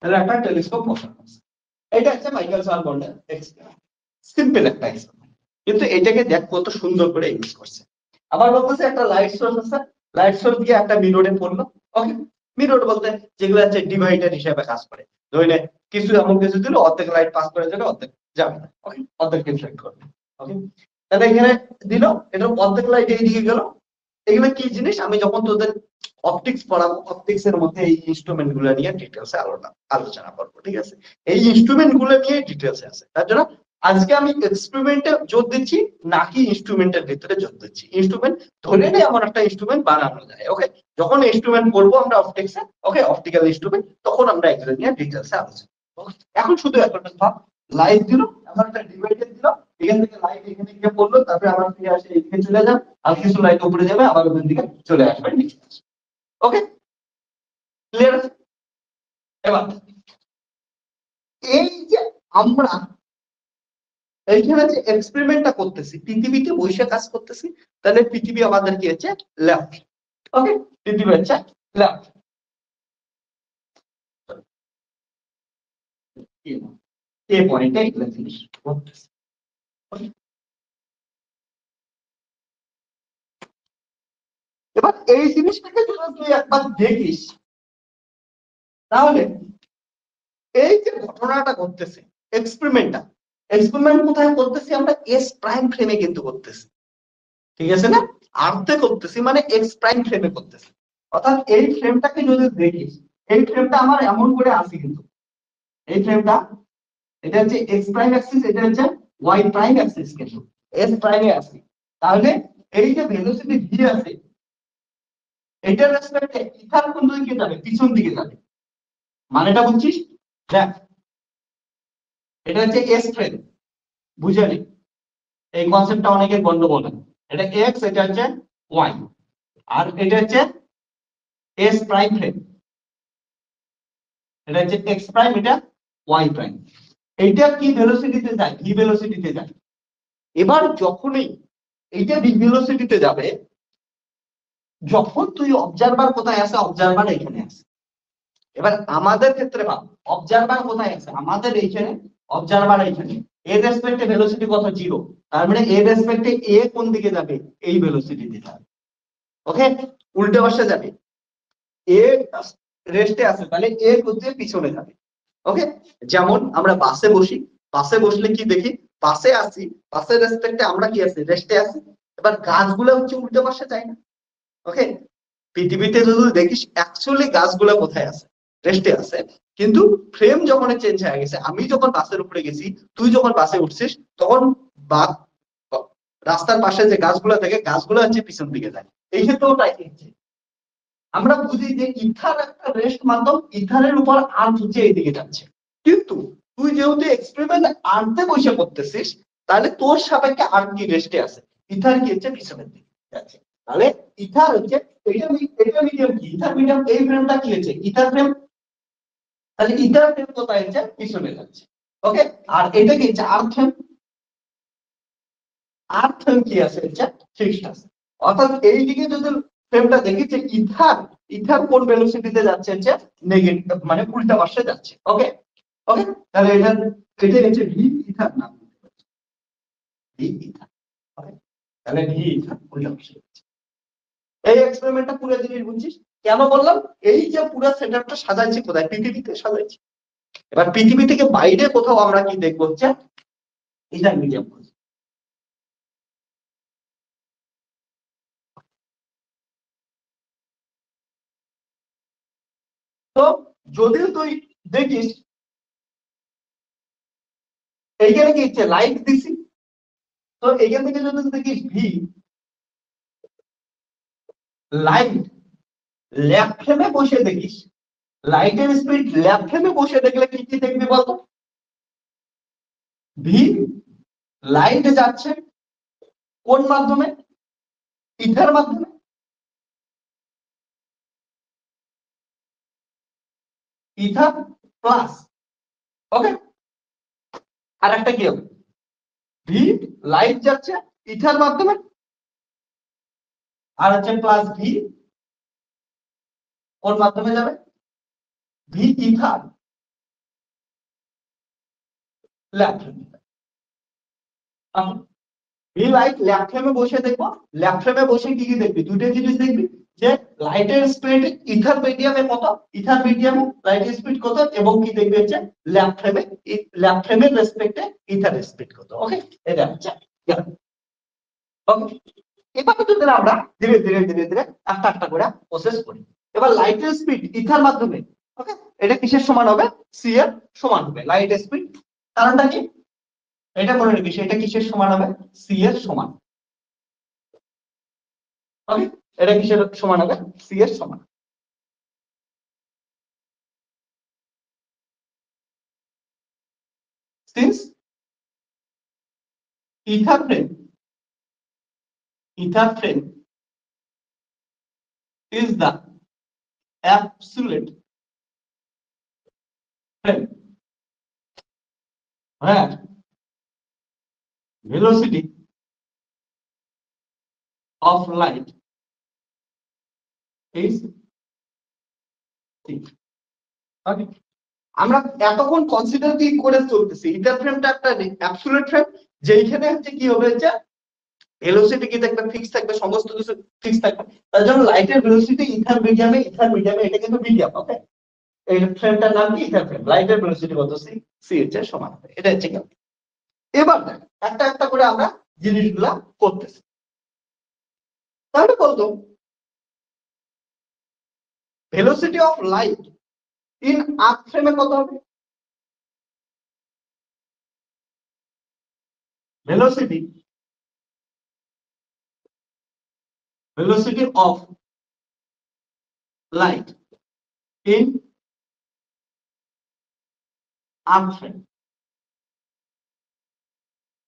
তাহলে একটা টেলিস্কোপ বসানো আছে। এটা হচ্ছে মাইকেলসন বললেন সিম্পল একটা এক্সপেরিমেন্ট, কিন্তু এটাকে দেখ কত সুন্দর করে ইউজ করছে। আবার বলতেছে একটা লাইট সোর্স আছে, লাইট সোর্স দিয়ে একটা মিররে পড়লো। ওকে, মিরর বলতে যেগুলো হচ্ছে ডিভাইডার হিসেবে কাজ করে, ধরে কিছু এমন কিছু দিল, অর্ধেক লাইট পাস করে যাবে, অর্ধেক যাবে না। ওকে, অর্ধেক রিফ্লেক্ট করবে। ওকে, তাহলে এখানে দিল, এটা অর্ধেক লাইট এইদিকে গেল। এগুলো কি জিনিস, আমি যখন তোদের অপটিক্স পড়াবো, অপটিক্স এর মধ্যে এই ইনস্ট্রুমেন্ট গুলো নিয়ে ডিটেলসে আলোচনা করবো, ঠিক আছে? এই ইনস্ট্রুমেন্ট গুলো নিয়ে ডিটেলসে আছে, তার জন্য আজকে আমি এক্সপেরিমেন্টে জোর দিচ্ছি, নাকি ইনস্ট্রুমেন্টের ভিতরে জোর দিচ্ছি। ইনস্ট্রুমেন্ট ধরে নেই এমন একটা ইনস্ট্রুমেন্ট বানানো যায়। ওকে, যখন ইনস্ট্রুমেন্ট করবো আমরা অপটিক্সে, ওকে, অপটিক্যাল ইনস্ট্রুমেন্ট, তখন আমরা এগুলো নিয়ে ডিটেলসে আলোচনা করবো। এখন শুধু একটা ভাব, লাইট দিল, আমার একটা ডিভাইডার দিল, এখান থেকে লাইট এখানে গিয়ে পড়লো, তারপরে আবার ফিরে আসে এদিকে চলে যাবে, আর কিছু লাইট উপরে যাবে, আবার ওখান থেকে চলে আসবে নিচে। ওকে, ক্লিয়ার আছে? এবার এই যে আমরা এইখানে যে এক্সপেরিমেন্টটা করতেছি, পৃথিবীতে বসে কাজ করতেছি, তাহলে পৃথিবী আমাদের কি হচ্ছে, লেফট। ওকে, পৃথিবী হচ্ছে লেফট। এই পয়েন্টে এগুলো জিনিস করতেছি। এবার এই জিনিসটাকে যদি তুই একবার দেখিস, তাহলে এই যে ঘটনাটা ঘটতেছে, এক্সপেরিমেন্টটা, এক্সপেরিমেন্ট কোথায় করতেছি আমরা, এস প্রাইম ফ্রেমে কিন্তু করতেছি, ঠিক আছে না? আর্থে করতেছি মানে এক্স প্রাইম ফ্রেমে করতেছি। অর্থাৎ এই ফ্রেমটাকে যদি দেখিস, এই ফ্রেমটা আমার এমন করে আসি, কিন্তু এই ফ্রেমটা, এটা হচ্ছে এক্স প্রাইম অ্যাক্সিস, এটা হচ্ছে ওয়াই প্রাইম অ্যাক্সিস, কিন্তু এস প্রাইমে আসি। তাহলে এই যে ভেলোসিটি ভি আছে, এটার রেসপেক্টে ইথার কোন দিকে যাবে, পিছন দিকে যাবে। মানেটা বুঝছিস? দেখ, এটা হচ্ছে এস ফ্রেম, বুঝে নি, এই কনসেপ্টটা অনেকের গন্ডগোল হয়। এটা এক্স, এটা হচ্ছে ওয়াই, আর এটা হচ্ছে এস প্রাইম ফ্রেম, এটা হচ্ছে এক্স প্রাইম, এটা ওয়াই প্রাইম। এইটা কি ভেলোসিটিতে যায়, ভি ভেলোসিটিতে যায়। এবার যখনই এইটা ভি ভেলোসিটিতে যাবে, যখন তুই অবজারভার কোথায় আছে, অবজারভার এখানে আছে। এবার আমাদের ক্ষেত্রে ভাব, অবজারভার কোথায় আছে, আমাদের এইখানে, অবজারভার এইখানে, এর রেসপেক্টে ভেলোসিটি কত, 0। তার মানে এর রেসপেক্টে এ কোন দিকে যাবে, এই ভেলোসিটিতে যাবে। ওকে, উল্টে পাশে যাবে, এ রেস্টে আছে, তাহলে এ হচ্ছে পিছনে যাবে। ওকে, যেমন আমরা বাসে বসি, বাসে বসলে কি দেখি, বাসে আসি, বাসের রেসপেক্টে আমরা কি আছি, রেস্টে আছি। এবার গাছগুলো হচ্ছে উল্টো পাশে যায় না। ওকে, পৃথিবীতে যদি দেখিস অ্যাকচুয়ালি গাছগুলো কোথায় আছে, রেস্টে আছে। কিন্তু ফ্রেম যখন চেঞ্জ হয়ে গেছে, আমি যখন বাসের উপরে গেছি, তুই যখন বাসে উঠছিস, তখন বা রাস্তার পাশে যে গাছগুলো থাকে, গাছগুলো হচ্ছে পিছন দিকে যায়। এই ক্ষেত্রেও তাই হচ্ছে। আমরা বুঝি যে ইথার একটা রেস্ট মাধ্যম, ইথারের উপর আর্থ হচ্ছে এইদিকে যাচ্ছে, কিন্তু তুই যেহেতু এক্সপেরিমেন্ট আনতে বসে করতেছিস, তাহলে তোর সাপেক্ষে আর কি রেস্টে আছে, ইথার কি হচ্ছে পিছনের দিকে যাচ্ছে। তাহলে ইথার হচ্ছে এটা মিডিয়াম কি, ইথার মিডিয়াম, এই ফ্রেমটা কি হচ্ছে ইথার ফ্রেম, তাহলে ইথার ফ্রেম কোথায় হচ্ছে পিছনে যাচ্ছে। ওকে, আর এটা কি হচ্ছে আর্থ ফ্রেম, আর্থ ফ্রেম কি আছে হচ্ছে ফিক্সড আছে। অর্থাৎ এই দিকে যদি ফ্রেমটা দেখি যে ইথার, ইথার কোন ভেলোসিটিতে যাচ্ছে হচ্ছে নেগেটিভ, মানে উল্টা পাশে যাচ্ছে। ওকে, ওকে, তাহলে এটা হচ্ছে ভি ইথার নাম, ভি ইথার। তাহলে ভি ইথার উল্টা পাশে যাচ্ছে। এই এক্সপেরিমেন্টটা পুরো জিনিস বুঝছিস? কেন বললাম, এই যে পুরো সেটআপটা সাজাইছি কোথায়, পৃথিবীতে সাজাইছি। এবার পৃথিবী থেকে বাইরে কোথাও আমরা কি দেখবো হচ্ছে এটা মিডিয়াম। তো যদি তুই দেখিস এইখানে কি হচ্ছে লাইট দিছি, তো এইখান থেকে যদি দেখিস ভি লাইট লেফট ফ্রেমে বসে দেখিস, লাইটের স্পিড লেফট ফ্রেমে বসে দেখলে কি কি দেখবি বলতো? ভি লাইট যাচ্ছে কোন মাধ্যমে, ইথার মাধ্যমে, ইথার প্লাস। ওকে, আর একটা কি হবে, ভি লাইট যাচ্ছে ইথার মাধ্যমে, আর হচ্ছে প্লাস ভি কোন মাধ্যমে যাবে, ভি ইথার লেফট ফ্রেমে। ভি লাইট লেফট ফ্রেমে বসে দেখবো, লেফট ফ্রেমে বসে কি কি দেখবি, দুটো জিনিস দেখবি, যে লাইটের স্পিড ইথার মিডিয়ামে কত, ইথার মিডিয়ামে লাইটের স্পিড কত, এবং কি দেখবি হচ্ছে লেফট ফ্রেমের রেসপেক্টে ইথার স্পিড কত। ওকে, এটা হচ্ছে ওকে। এভাবে যদি আমরা ধীরে ধীরে ধীরে ধীরে একটা একটা করে প্রসেস করি। এবার লাইটের স্পিড ইথার মাধ্যমে, ওকে, এটা কিসের সমান হবে, সি এর সমান হবে লাইটের স্পিড। কারণটা কি, এটা মনে রাখিস, এটা কিসের সমান হবে, সি এর সমান। ওকে, এটা কিসের সমান হবে, সি এর সমান। Since ether frame, ether frame is the absolute frame where velocity of light is c. Okay, আমরা এতক্ষণ কনসিডার কি করে চলতেছি, ইথার ফ্রেমটা একটা অ্যাবসলিউট ফ্রেম, যেইখানে হচ্ছে কি হবে যে ভেলোসিটি কি থাকবে, ফিক্স থাকবে, সমস্ত কিছু ফিক্স থাকবে। তার জন্য লাইটের ভেলোসিটি ইথার মিডিয়ামে, ইথার মিডিয়ামে, এটা কিন্তু মিডিয়াম। ওকে, এই ফ্রেমটার নাম কি ইথার ফ্রেম, লাইটের ভেলোসিটি কত, সি, সি হচ্ছে সমান হবে, এটা হচ্ছে কি। এবার দেখ একটা একটা করে আমরা জিনিসগুলা করতেছি। তাহলে বলতো ভেলোসিটি অফ লাইট ইন আর্থ ফ্রেমে কত হবে, velocity velocity of light in earth frame,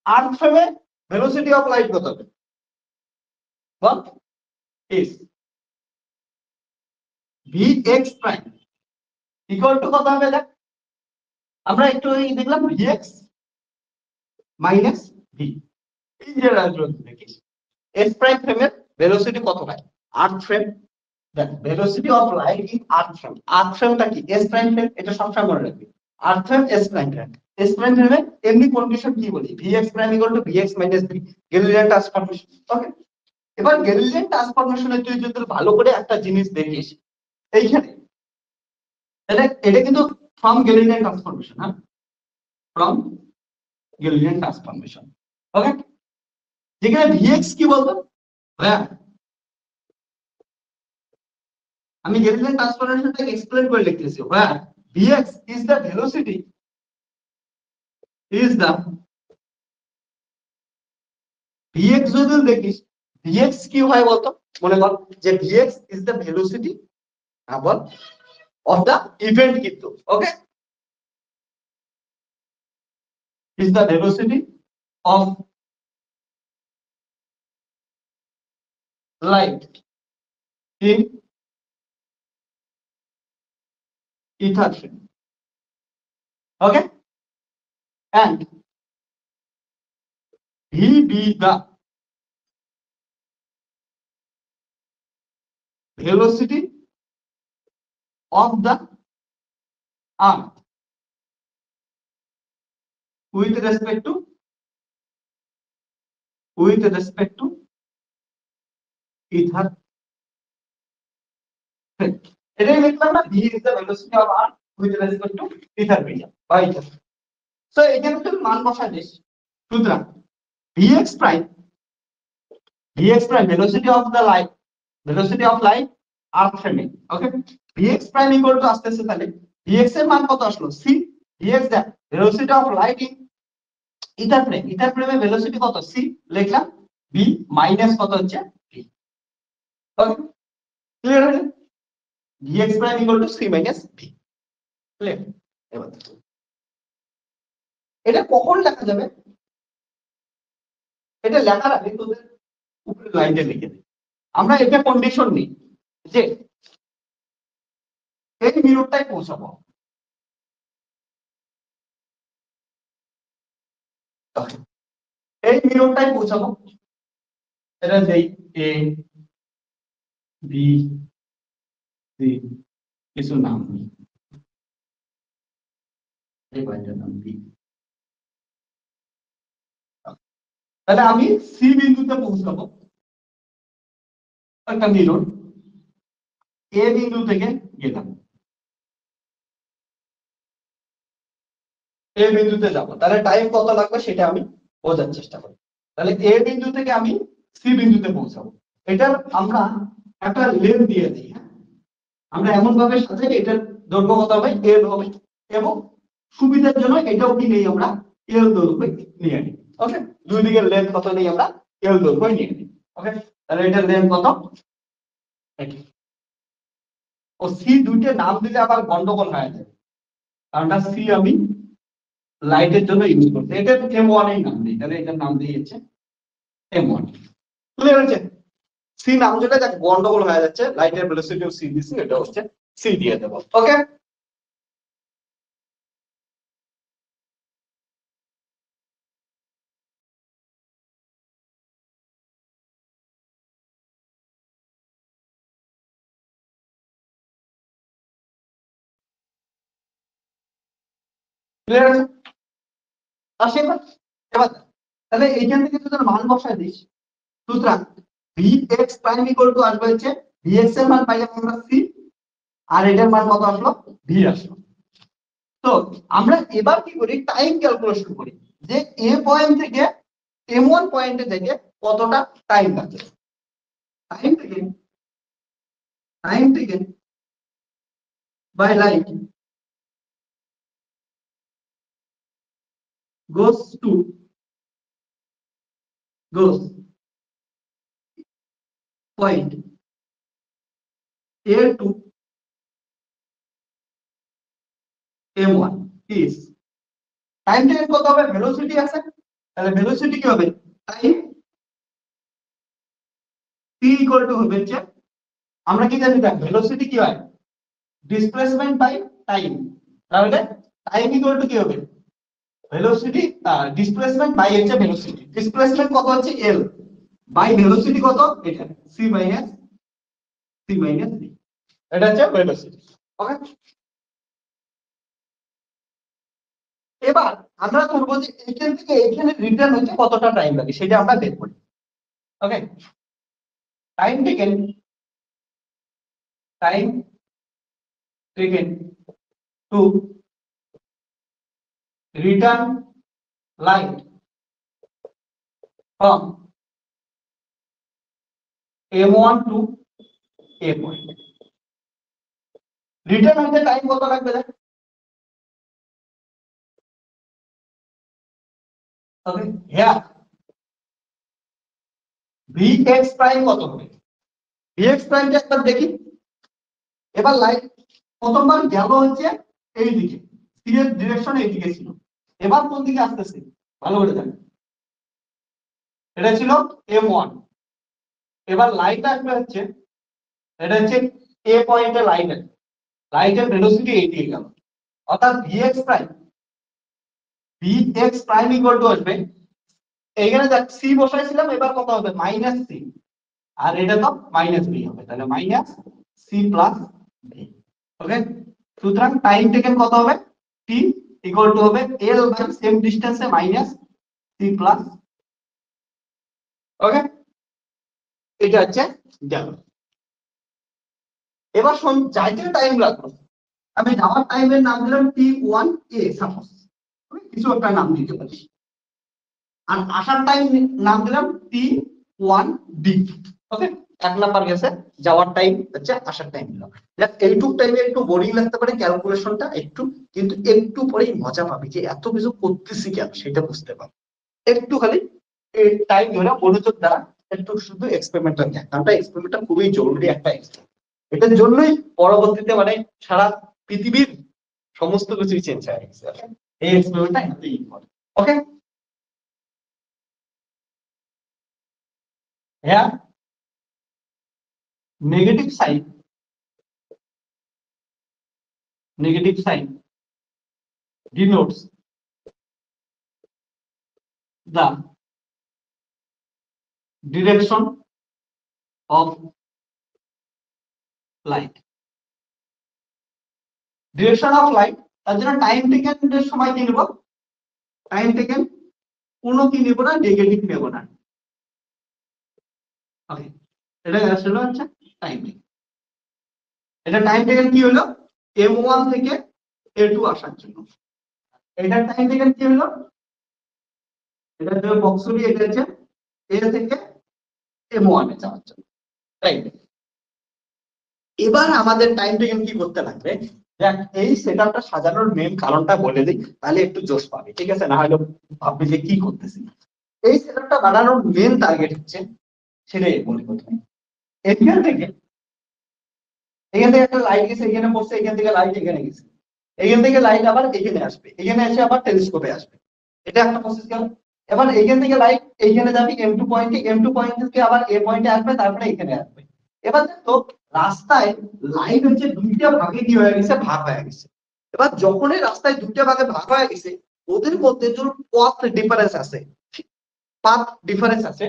earth frame velocity of light কত হবে, what is vx prime equal to কত হবে, দেখ আমরা একটু দেখলাম vx minus v, এই যে রাজনীতি দেখিস s prime ফ্রেমের ভেলোসিটি কত হয়, আর্থ ফ্রেম, দেখ velocity of light in earth frame, earth ফ্রেমটা কি s prime ফ্রেম, এটা সবসময় মনে রাখবি, earth frame s prime frame, s prime ফ্রেমে এমনি কন্ডিশন কি বলি, vx prime equal to vx minus v, Galilean transformation. Okay, এবার গ্যালিলিয়ান ট্রান্সফরমেশনে তুই যদি ভালো করে একটা জিনিস দেখিস, এইখানে এটা কিন্তু ফ্রম গ্যালিলিয়ান ট্রান্সফরমেশন, হ্যাঁ, ফ্রম গ্যালিলিয়ান ট্রান্সফরমেশন। ওকে, যেখানে vx কি বলতো, হ্যাঁ আমি গ্যালিলিয়ান ট্রান্সফরমেশনটাকে এক্সপ্লেন করে লিখতেছি, হ্যাঁ vx is the velocity is the vx যদি দেখিস, vx কি হয় বলতো, মনে কর যে vx is the velocity আবার অফ দা ইভেন্ট কিন্তু। ওকে, is the velocity of light in ether frame. Okay, and V be the velocity of the arc with respect to ether frame. এটাই লিখলাম না, v is the velocity of arc with respect to ether medium বা ether. So এখানে তুমি মান বসাই this. সুতরাং vx prime velocity of the light, arc frame. Okay, vx prime equal to আসতেছে তাহলে vx এর মান কত আসলো c, vx the velocity of light in ether frame এর velocity কত c লিখলাম, b মাইনাস কত হচ্ছে v। ওকে, ক্লিয়ার হলো? vx prime equal to c minus v। Clear? এবার এটা কখন লেখা যাবে? এটা লেখার আগে তোদের উপরে লাইনটা লিখে দিই। আমরা এটা কন্ডিশন নিই যে এই মিররটাই পৌঁছাবো, এই মিররটাই পৌঁছাবো। এটা দেই এ বি সি, কিছু নাম নেই, এই পয়েন্টের নাম বি। তাহলে আমি সি বিন্দুতে পৌঁছাবো একটা মিরর, এ বিন্দু থেকে গেলাম, এ বিন্দুতে যাব, তাহলে টাইম কত লাগবে সেটা আমি বোঝার চেষ্টা করি। তাহলে এ বিন্দু থেকে আমি সি বিন্দুতে পৌঁছাবো, এটার আমরা একটা লেন্থ দিয়ে দিই। আমরা এমন ভাবে সাজাই এটার দৈর্ঘ্য কত হবে এল হবে, এবং সুবিধার জন্য এটাও কি নেই আমরা এল দৈর্ঘ্য নিয়ে নিই। ওকে, দুই দিকের লেন্থ কত নেই আমরা এল দৈর্ঘ্য নিয়ে নিই। ওকে, তাহলে এটার লেন্থ কত, ও সি দুইটা নাম দিলে আবার গন্ডগোল হয়ে যায়, কারণ সি আমি লাইটের জন্য ইউজ করতে, এটা M1 এর নাম দিই, তাহলে এটার নাম দিয়েছে M1। ক্লিয়ার হচ্ছে? সি নাম যেটা দেখ গন্ডগোল হয়ে যাচ্ছে, লাইটের ভেলোসিটি সি দিছি, এটা হচ্ছে সি দিয়ে দেব। ওকে, ক্লিয়ার আছে? আসে এবার, তাহলে এইখান থেকে যদি মান বসায় দিস, সুতরাং vx প্রাইম ইকুয়াল টু আসবে হচ্ছে vx এর মান পাইলাম আমরা c, আর এটার মান কত আসলো v আসলো। তো আমরা এবার কি করি, টাইম ক্যালকুলেশন করি যে a পয়েন্ট থেকে m1 পয়েন্টে থেকে কতটা টাইম লাগছে। টাইম থেকে by light goes point A to M1 is time থেকে কত হবে, ভেলোসিটি আছে, তাহলে ভেলোসিটি কি হবে, টাইম t ইকুয়াল টু হবে হচ্ছে, আমরা কি জানি দেখ ভেলোসিটি কি হয় ডিসপ্লেসমেন্ট বাই টাইম, তাহলে টাইম ইকুয়াল টু কি হবে ভেলোসিটি ডিসপ্লেসমেন্ট বাই হচ্ছে ভেলোসিটি, ডিসপ্লেসমেন্ট কত হচ্ছে l বাই ভেলোসিটি কত এটা c মাইনাস v, এটা হচ্ছে ভেলোসিটি। ওকে, এবার আমরা করব যে এখান থেকে এখানে রিটার্ন হতে কতটা টাইম লাগে সেটা আমরা বের করি। Okay, time taken to return light from M1 to A point, return হতে টাইম কত লাগবে দেখ। ওকে, হিয়ার vx প্রাইম কত হবে, vx প্রাইমটা একবার দেখি। এবার লাইট প্রথমবার গেল হচ্ছে এই দিকে, c এর ডিরেকশন এই দিকে ছিল, এবার কোন দিকে আসতেছে ভালো করে জানেন, এটা ছিল M1, এবার লাইট আসবে হচ্ছে, এটা হচ্ছে এ পয়েন্টে লাইটের ভেলোসিটি এই দিয়ে গেল, অর্থাৎ vx প্রাইম ইকুয়াল টু আসবে, এইখানে দেখ সি বসাইছিলাম, এবার কত হবে মাইনাস সি, আর এটা তো মাইনাস বি হবে, তাহলে minus c plus b. Okay, সুতরাং টাইম টেকেন কত হবে, টি ইকুয়াল টু হবে এল বাই সেম ডিসটেন্সে মাইনাস সি প্লাস। ওকে, এটা হচ্ছে গেল। এবার যাইতে টাইম লাগলো, আমি যাওয়ার টাইমের নাম দিলাম t1a, সাপোজ কিছু একটা নাম দিতে পারি, আর আসার টাইম নাম দিলাম t1b। ওকে, 1 নাম্বার গেছে, যাওয়ার টাইম হচ্ছে, আসার টাইম দিলাম। এইটুক টাইমে একটু বোরিং লাগতে পারে ক্যালকুলেশনটা একটু, কিন্তু একটু পরেই মজা পাবি যে এত কিছু করতেছি কেন সেটা বুঝতে পারবি। একটু খালি টাইম ধরে মনোযোগ দ্বারা একটু শুধু এক্সপেরিমেন্টটা দেখ, কারণ এক্সপেরিমেন্টটা খুবই জরুরি একটা এক্সপেরিমেন্ট। এটার জন্যই পরবর্তীতে মানে সারা পৃথিবীর সমস্ত কিছুই চেঞ্জ হয়ে গেছে। এই এক্সপেরিমেন্টটা এতই ইম্পর্টেন্ট। ওকে, হ্যাঁ, negative sign denotes the direction of light. Direction of light, তার জন্য টাইম টেকেন এর সময় কি নেব, টাইম টেকেন কোনো কি নেব না, নেগেটিভ নেব না। ওকে, এটা আসলে হচ্ছে টাইম টেকেন। এটা টাইম টেকেন কি হলো, M1 থেকে A2 আসার জন্য। এটা টাইম টেকেন কি হলো, এটা হলো বক্সলি, এটা হচ্ছে A থেকে M1 এ যাওয়ার জন্য। রাইট, এবার আমাদের টাইম টেকেন কি করতে লাগবে, দেখ এই সেটআপটা সাজানোর মেন কারণটা বলে দিই, তাহলে একটু জোশ পাবে, ঠিক আছে, না হলে ভাববে যে কি করতেছি। এই সেটআপটা বানানোর মেন টার্গেট হচ্ছে, সেটাই বলি প্রথমে। এখান থেকে একটা লাইট গেছে, এখানে পড়ছে, এখান থেকে লাইট এখানে গেছে, এখান থেকে লাইট আবার এখানে আসবে, এখানে এসে আবার টেলিস্কোপে আসবে, এটা একটা প্রসেস গেল। এবার এখান থেকে লাইট এইখানে যাবে M2 পয়েন্টে, M2 পয়েন্ট থেকে আবার এ পয়েন্টে আসবে, তারপরে এখানে আসবে। এবার দেখো রাস্তায় লাইট হচ্ছে দুইটা ভাগে কি হয়ে গেছে, ভাগ হয়ে গেছে। এবার যখনই রাস্তায় দুইটা ভাগে ভাগ হয়ে গেছে, ওদের মধ্যে যে পথ ডিফারেন্স আছে, পাথ ডিফারেন্স আছে,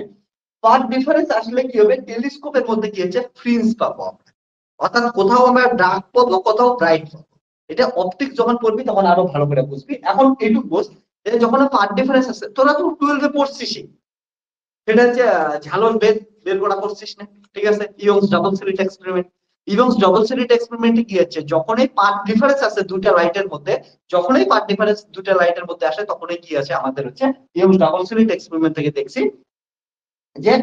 পাথ ডিফারেন্স আসলে কি হবে, টেলিস্কোপের মধ্যে কি হচ্ছে, ফ্রিঞ্জ পাবো আমরা, অর্থাৎ কোথাও আমরা ডার্ক পাবো, কোথাও ব্রাইট পাবো। এটা অপটিক যখন পড়বি তখন আরো ভালো করে বুঝবি। এখন এইটুকু বুঝ, যখন পাথ ডিফারেন্স আছে, তোরা তো 12 এ পড়ছিস, সেটা হচ্ছে ঝালর বের বের করা করছিস না, ঠিক আছে, Young's double slit experiment. Young's double slit এক্সপেরিমেন্টে কি হচ্ছে, যখনই পাথ ডিফারেন্স আছে দুইটা লাইটের মধ্যে, যখনই পাথ ডিফারেন্স দুইটা লাইটের মধ্যে আসে, তখনই কি আছে আমাদের হচ্ছে ইয়ংস ডাবল স্লিট এক্সপেরিমেন্ট থেকে দেখছি যে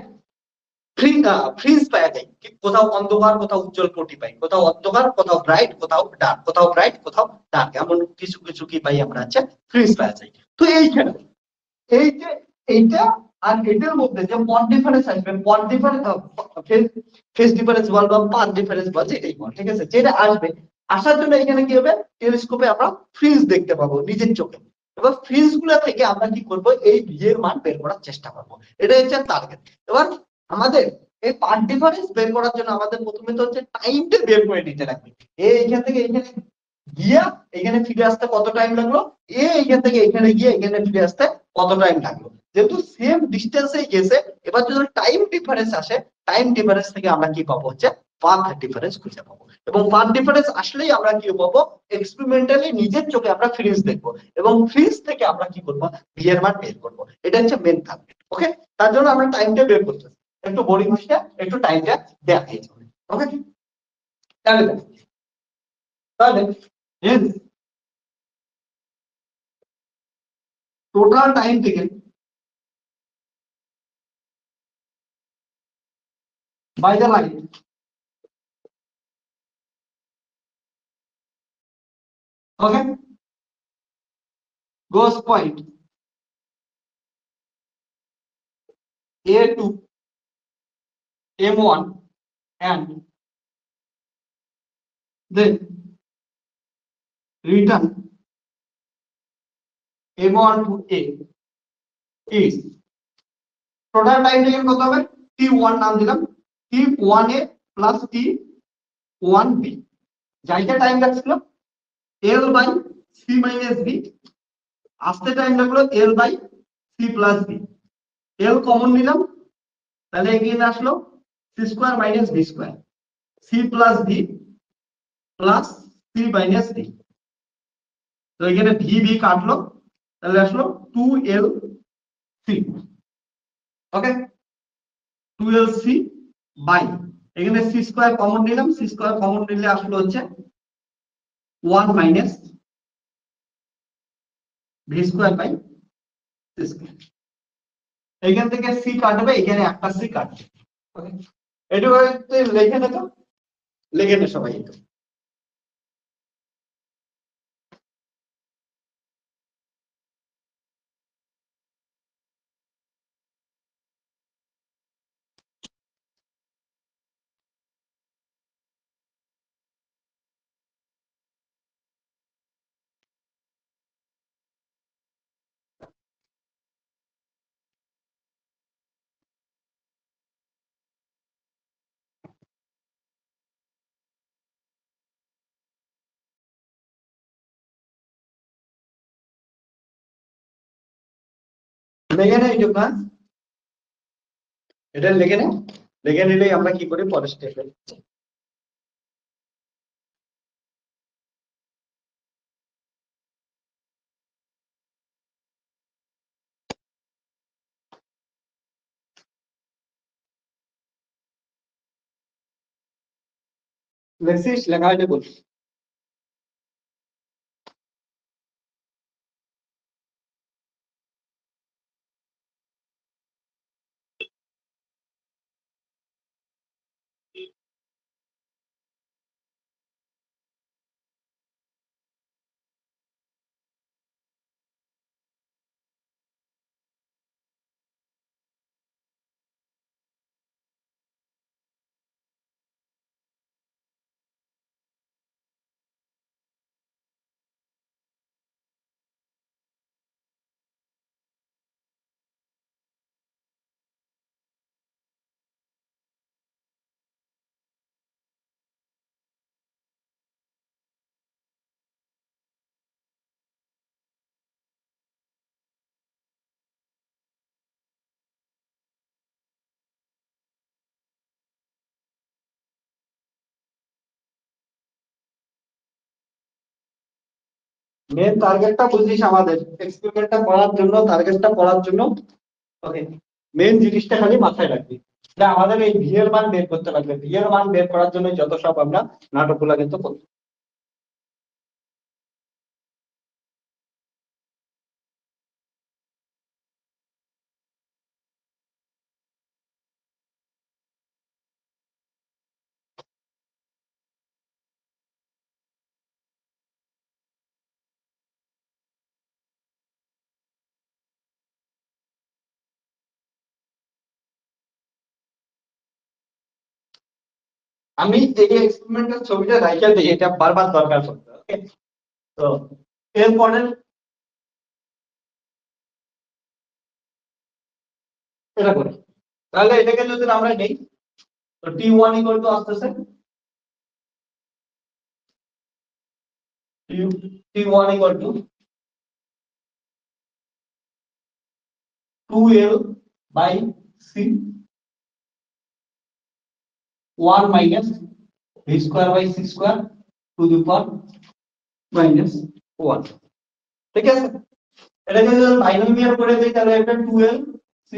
ফ্রিজ পাওয়া যায়, কোথাও অন্ধকার, কোথাও উজ্জ্বল পটি পাই, কোথাও অন্ধকার, কোথাও ব্রাইট, কোথাও ডার্ক, কোথাও ব্রাইট, কোথাও ডার্ক, এমন কিছু কিছু কি পাই আমরা, হচ্ছে ফ্রিজ পাওয়া যায়। তো এইখানে এই যে এইটা আর এটার মধ্যে যে পথ ডিফারেন্স আসবে, পথ ডিফারেন্স ফেজ ডিফারেন্স বল বা পাথ ডিফারেন্স বল, যেটাই বল, ঠিক আছে, যেটা আসবে, আসার জন্য এখানে কি হবে, টেলিস্কোপে আমরা ফ্রিজ দেখতে পাবো নিজের চোখে। এবার ফ্রিজ গুলা থেকে আমরা কি করব, এই ভি এর মান বের করার চেষ্টা করব, এটাই হচ্ছে টার্গেট। এবার আমাদের এই পাথ ডিফারেন্স বের করার জন্য আমাদের প্রথমে তো হচ্ছে টাইমটা বের করে নিতে লাগবে। এইখান থেকে এখানে গিয়া এখানে ফিরে আসতে কত টাইম লাগলো, এইখান থেকে এখানে গিয়ে এখানে ফিরে আসতে কত টাইম লাগলো, যেহেতু সেম ডিস্টেন্সে গেছে। এবার যদি টাইম ডিফারেন্স আসে, টাইম ডিফারেন্স থেকে আমরা কি পাবো, হচ্ছে পাথ ডিফারেন্স খুঁজে পাবো, এবং পাথ ডিফারেন্স আসলেই আমরা কি পাবো, এক্সপেরিমেন্টালি নিজের চোখে আমরা ফ্রিজ দেখবো, এবং ফ্রিজ থেকে আমরা কি করবো, ভি এর মান বের করবো। এটা হচ্ছে মেন টার্গেট। ওকে, তার জন্য আমরা টাইমটা বের করতেছি, একটু বোরিং হচ্ছে, একটু টাইমটা দেখাই যাবে। ওকে, তাহলে তাহলে total time taken by the light okay goes point A to M1 and then return m1 to a is total time taken কত হবে t1 নাম দিলাম t1a প্লাস t1b যাইতে টাইম লাগছিল l by c minus b আসতে time লাগলো l by c plus b l common নিলাম তাহলে এখানে আসলো c square minus b square c plus b plus c minus d তো এখানে v v কাটলো তাহলে আসলো 2lc ওকে 2lc বাই এখানে c স্কয়ার কমন নিলাম c স্কয়ার কমন নিলে আসলো হচ্ছে 1 minus v square by c square এখান থেকে c কাটবে এখানে একটা c কাটবে ওকে এটা লিখে নে তো লিখে নে সবাই একটু লিখে নে এইটুকু না এটা লিখে নে লিখে নিলেই আমরা কি করি পরের স্টেপে লেখছিস লেখা হয়নি বল মেন টার্গেটটা বুঝিস আমাদের এক্সপেরিমেন্টটা করার জন্য টার্গেটটা করার জন্য ওকে মেন জিনিসটা খালি মাথায় রাখবি এটা আমাদের এই ভি এর মান বের করতে লাগবে ভি এর মান বের করার জন্য যত সব আমরা নাটকগুলো কিন্তু করি আমি এই এক্সপেরিমেন্টের ছবিটা রাইখা দিই এটা বারবার দরকার পড়বে ওকে তো এরপরে এটা করি তাহলে এটাকে যদি আমরা নেই তো t1 ইকুয়াল টু আসতেছে t1 equal to 2l by c 1 minus v square by c square to the power minus 1 ঠিক আছে এটাকে যদি বাইনোমিয়াল করে দেই তাহলে এটা 2l c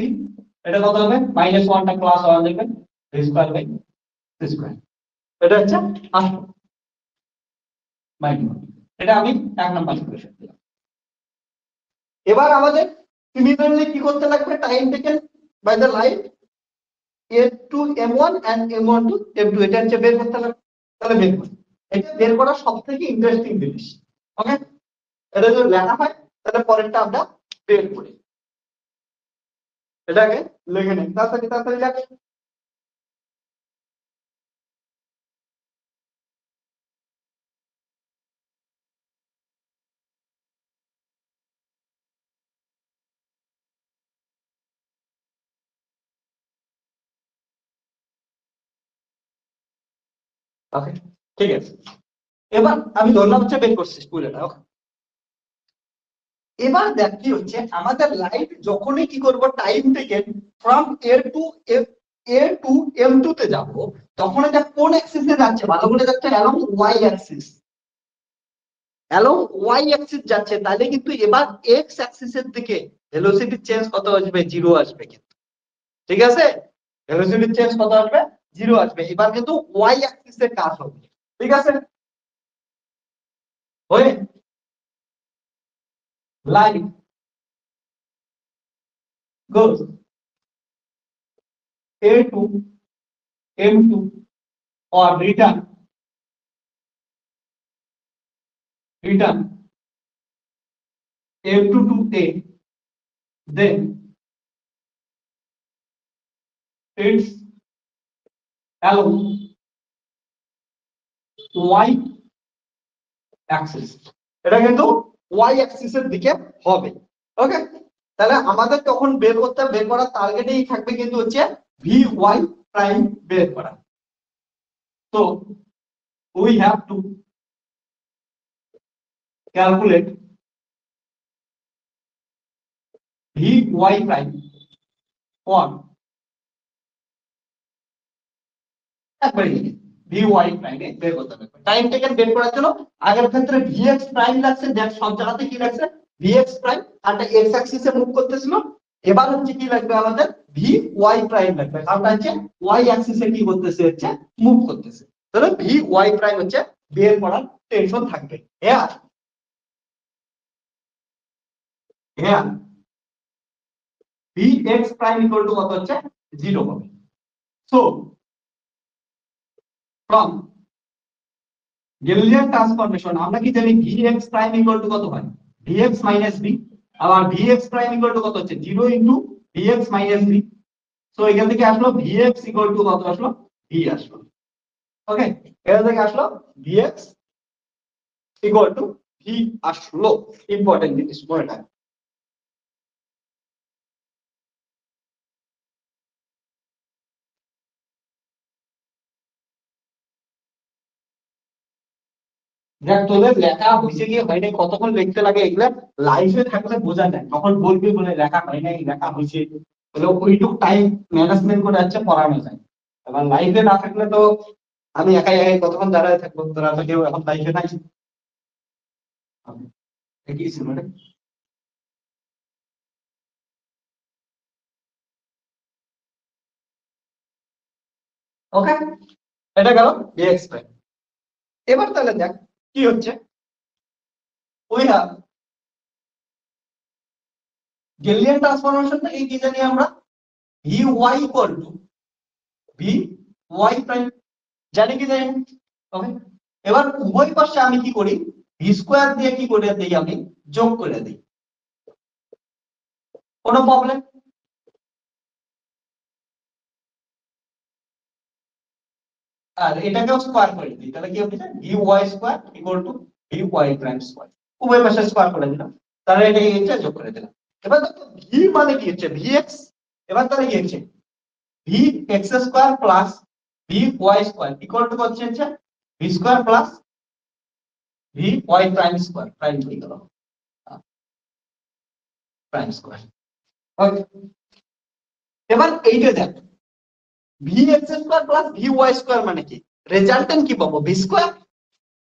এটা কত হবে মাইনাস 1 টা প্লাস 1 যাবে v square by c square এটা হচ্ছে আসল মাইনাস এটা আমি এক নাম্বার ইকুয়েশন দিলাম এবার আমাদের সিমিলারলি কি করতে লাগবে time taken by the light a to m1 and m1 to m2 এটা হচ্ছে বের করতে লাগবে তাহলে বের করি এটা বের করা সবথেকে ইন্টারেস্টিং জিনিস ওকে এটা যদি লেখা হয় তাহলে পরেরটা আমরা বের করি এটাকে লিখে নিন তাড়াতাড়ি তাড়াতাড়ি লেখ ওকে, ঠিক আছে। এবার আমি ধরলাম হচ্ছে বের করছিস পুরোটা। ওকে, এবার দেখ কি হচ্ছে, আমাদের লাইট যখনই কি করব টাইম থেকে from A to M two তে যাব, তখন এটা কোন অ্যাক্সিসে যাচ্ছে, ভালো করে যাচ্ছে along Y axis. Along Y axis যাচ্ছে, তাহলে কিন্তু এবার এক্স অ্যাক্সিসের দিকে ভেলোসিটি চেঞ্জ কত আসবে, জিরো আসবে কিন্তু। ঠিক আছে, ভেলোসিটি চেঞ্জ কত আসবে, জিরো আসবে। এবার কিন্তু ওয়াই অ্যাক্সিসের কাজ হবে। ঠিক আছে, ওই light goes A to M2 or return M2 to A, then it's along y axis, এটা কিন্তু y axis এর দিকে হবে। ওকে, তাহলে আমাদের তখন বের করার টার্গেটেই থাকবে কিন্তু হচ্ছে vy প্রাইম বের করা। তো we have to calculate vy prime on একবারই vy প্রাইমে বের করতে হবে। টাইম টেকেন বের করার জন্য আগের ক্ষেত্রে vx প্রাইম লাগছে, দ্যাট সব জায়গাতে কি লাগছে vx প্রাইম, আর এটা x অ্যাক্সিসে মুভ করতেছিল। এবার হচ্ছে কি লাগবে আমাদের vy প্রাইম লাগবে, কারণ হচ্ছে y অ্যাক্সিসে কি করতেছে, হচ্ছে মুভ করতেছে। তাহলে vy প্রাইম হচ্ছে বের করার টেনশন থাকবে। হ্যাঁ হ্যাঁ, vx প্রাইম ইকুয়াল টু কত হচ্ছে, 0 হবে। সো ফ্রম গেলিলিয়ান ট্রান্সফরমেশন আমরা কি জানি vx প্রাইম ইকুয়াল টু কত হয়, vx মাইনাস v। আবার vx প্রাইম ইকুয়াল টু কত হচ্ছে, 0 into vx minus v। So এখান থেকে আসলো vx ইকুয়াল টু কত আসলো, v আসলো। ওকে, এখান থেকে আসলো vx ইকুয়াল টু v আসলো। ইম্পর্টেন্ট জিনিস মনে রাখবেন। দেখ তোদের লেখা হয়েছে কি হয় নাই, কতক্ষণ লিখতে লাগে এগুলা লাইভে থাকলে বোঝা যায়, তখন বলবি বলে লেখা হয় নাই লেখা হয়েছে, তাহলে ওইটুক টাইম ম্যানেজমেন্ট করে যাচ্ছে পড়ানো যায়। এবার লাইভে না থাকলে তো আমি একাই একাই কতক্ষণ দাঁড়ায় থাকবো, তোরা তো কেউ এখন লাইভে নাই। কি ছিল রে? ওকে, এটা গেল ডিএক্স প্রাইম। এবার তাহলে দেখ কি হচ্ছে, ওই গেলিলিয়ান ট্রান্সফরমেশন থেকে কি জানি আমরা, V Y equal to V Y prime, জানি কি জানি। ওকে, এবার উভয় পাশে আমি কি করি, ভি স্কোয়ার দিয়ে কি করে দিই, আমি যোগ করে দিই, কোনো প্রবলেম। আর এটাকেও স্কোয়ার করে দিই, তাহলে কি হবে, V Y square equal to V Y prime square. উভয় পাশে স্কোয়ার করে দিলাম, তাহলে এটা যোগ করে দিলাম। এবার দেখো ভি মানে কি হচ্ছে, ভি এক্স। এবার তাহলে কি হচ্ছে, v x square plus v Y square equal to হচ্ছে V square plus v Y prime square, prime হয়ে গেল প্রাইম স্কোয়ার। ওকে, এবার এইটা দেখ V x square plus v Y square মানে কি, রেজাল্টেন্ট কি পাবো, ভি স্কোয়ার।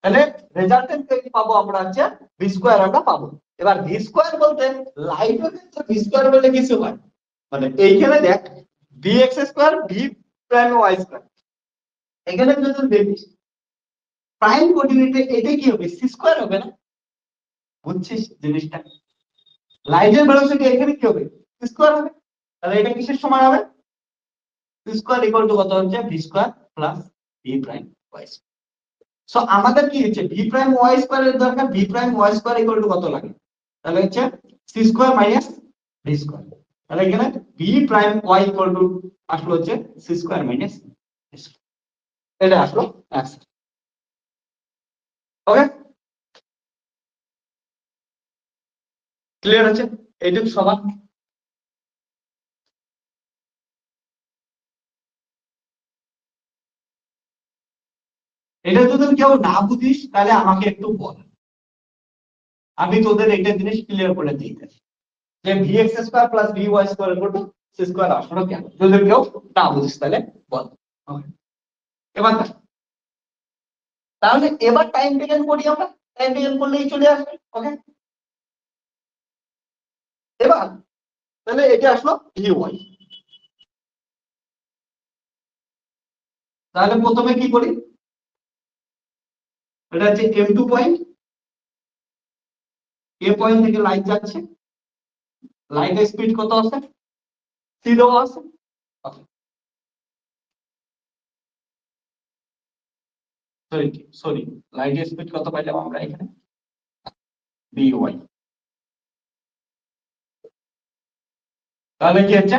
তাহলে রেজাল্টেন্ট কি পাবো আমরা, হচ্ছে ভি স্কোয়ার আমরা পাবো। এবার ভি স্কোয়ার বলতে লাইটের ক্ষেত্রে ভি স্কোয়ার বলে কিছু হয়, মানে এইখানে দেখ V x square V prime Y square, এখানে যদি দেখিস প্রাইম কোঅর্ডিনেটে এটা কি হবে, সি স্কোয়ার হবে না, বুঝছিস জিনিসটা। লাইটের ভেলোসিটি এখানে কি হবে, সি স্কোয়ার হবে। তাহলে এটা কিসের সমান হবে, সি স্কোয়ার ইকুয়াল টু কত হচ্ছে, V square plus V prime Y square. So আমাদের কি হচ্ছে, ভি প্রাইম ওয়াই স্কোয়ার এর দরকার, V prime Y square equal to কত লাগে, তাহলে হচ্ছে C square minus V square. তাহলে এখানে V prime Y equal to আসলো হচ্ছে সি স্কোয়ার মাইনাস, এটা আসলো অ্যান্সার। ওকে, ক্লিয়ার হচ্ছে এইটুকু সমান। এটা যদি কেউ না বুঝিস তাহলে আমাকে একটু বল, আমি তোদের এটা জিনিস ক্লিয়ার করে দিই যে vx square plus vy square equal to c square আসলো কেন, যদি কেউ না বুঝিস তাহলে বল। Okay. এবার দেখ, তাহলে এবার টাইম টেকেন করি, আমরা টাইম টেকেন করলেই চলে আসবে। ওকে, এবার তাহলে এটা আসলো vy। তাহলে প্রথমে কি করি, এটা হচ্ছে m2 পয়েন্ট, এ পয়েন্ট থেকে লাইট যাচ্ছে, লাইটের স্পিড কত আছে, c দেওয়া আছে। সরি সরি, লাইটের স্পিড কত পাইলাম আমরা এখানে, vy। তাহলে কি হচ্ছে,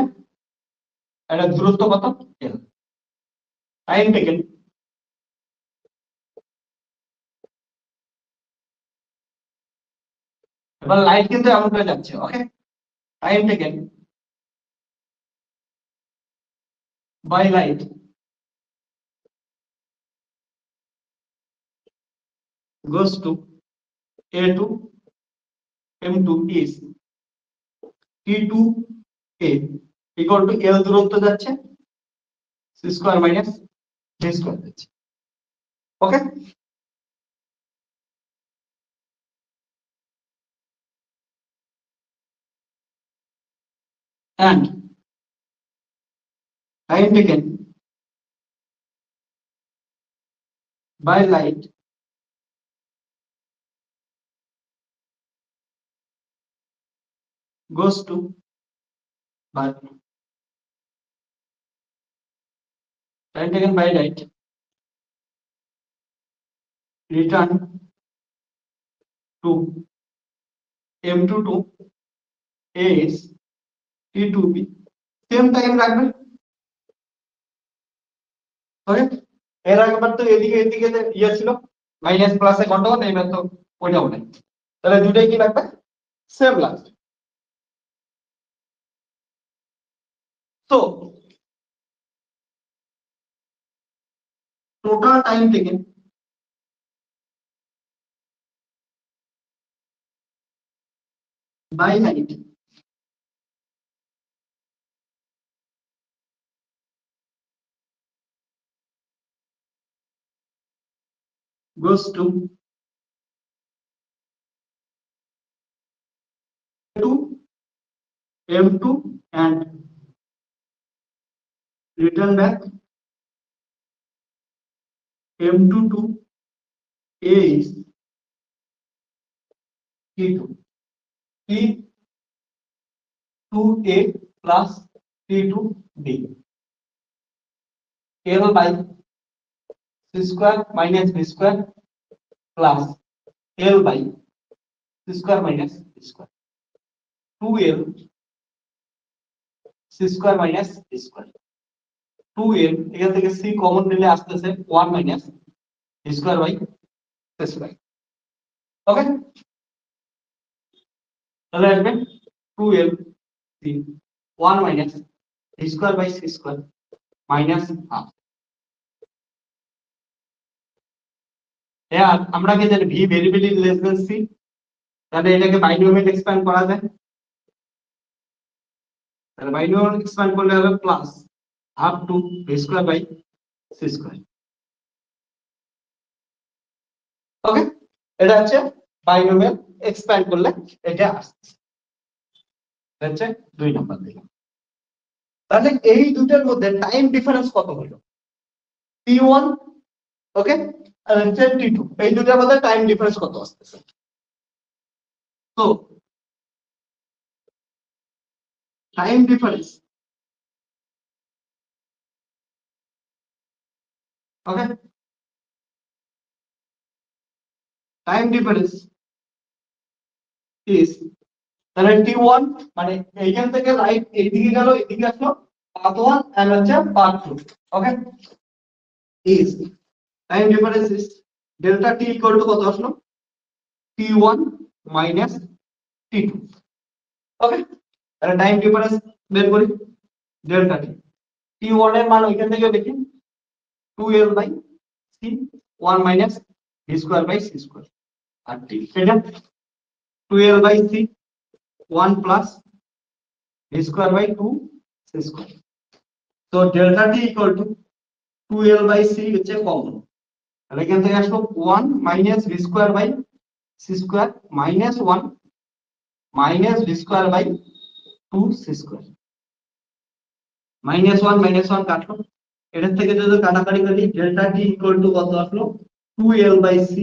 এটা দূরত্ব কত, l। টাইম টেকেন, এবার লাইট কিন্তু এমন করে যাচ্ছে। Okay, time taken by light goes to a to m2 is t to a equal to l দূরত্ব যাচ্ছে, c square minus d square যাচ্ছে। ওকে, and time taken by light goes to, but time taken by light return to m2 to a is t to b, same time রাখবে। ওকে, এর আগেবার তো এদিকে এদিকে ইয়ে ছিল, মাইনাস প্লাসে গন্ডগোল, এবার তো ওইটা ওঠে, তাহলে দুটাই কি লাগবে, সেম লাগবে। তো total time taken by light goes to m2 and return back m2 to a is t2, t to a plus t to b, l by c square minus b square plus l by c square minus b square, 2l c square minus b square, 2l এখান থেকে c common নিলে আসতেছে 1 minus b square by c square। ওকে, তাহলে আসবে 2l c 1 minus b square by c square minus half। আর আমরা কি জানি v variable less than c, তাহলে এটাকে বাইনোমিয়াল এক্সপ্যান্ড করা যায়, তাহলে বাইনোমিয়াল এক্সপ্যান্ড করলে হবে plus half two b square by c square. Okay, এটা হচ্ছে বাইনোমিয়াল এক্সপ্যান্ড করলে এটা আসছে, এটা হচ্ছে 2 নাম্বার দিলাম। তাহলে এই দুটোর মধ্যে টাইম ডিফারেন্স কত হলো, t1 ওকে আর হচ্ছে t2, এই দুটোর মধ্যে টাইম ডিফারেন্স কত আসছে। তো time difference, okay, time difference is, তাহলে t1 মানে এইখান থেকে লাইট এইদিকে গেল এদিকে আসলো, path 1 and হচ্ছে path 2। Okay, is time difference is delta t equal to কত আসলো, t1 minus t2। ওকে, তাহলে টাইম ডিফারেন্স বের করি, ডেল্টা t, t1 এর মান ওইখান থেকে দেখি 2l by c 1 minus V square by C square আর টি সেটা 12 by c 1 plus V square by 2 C square. তো delta t equal to 12 by c হচ্ছে কমন, তাহলে এখান থেকে আসলো 1 minus V square by C square minus 1 minus V square by 2 C square. Minus 1 কাটলো, এটার থেকে যদি কাটাকাটি করি ডেল্টা টি ইকুয়াল টু কত আসলো 2l by C.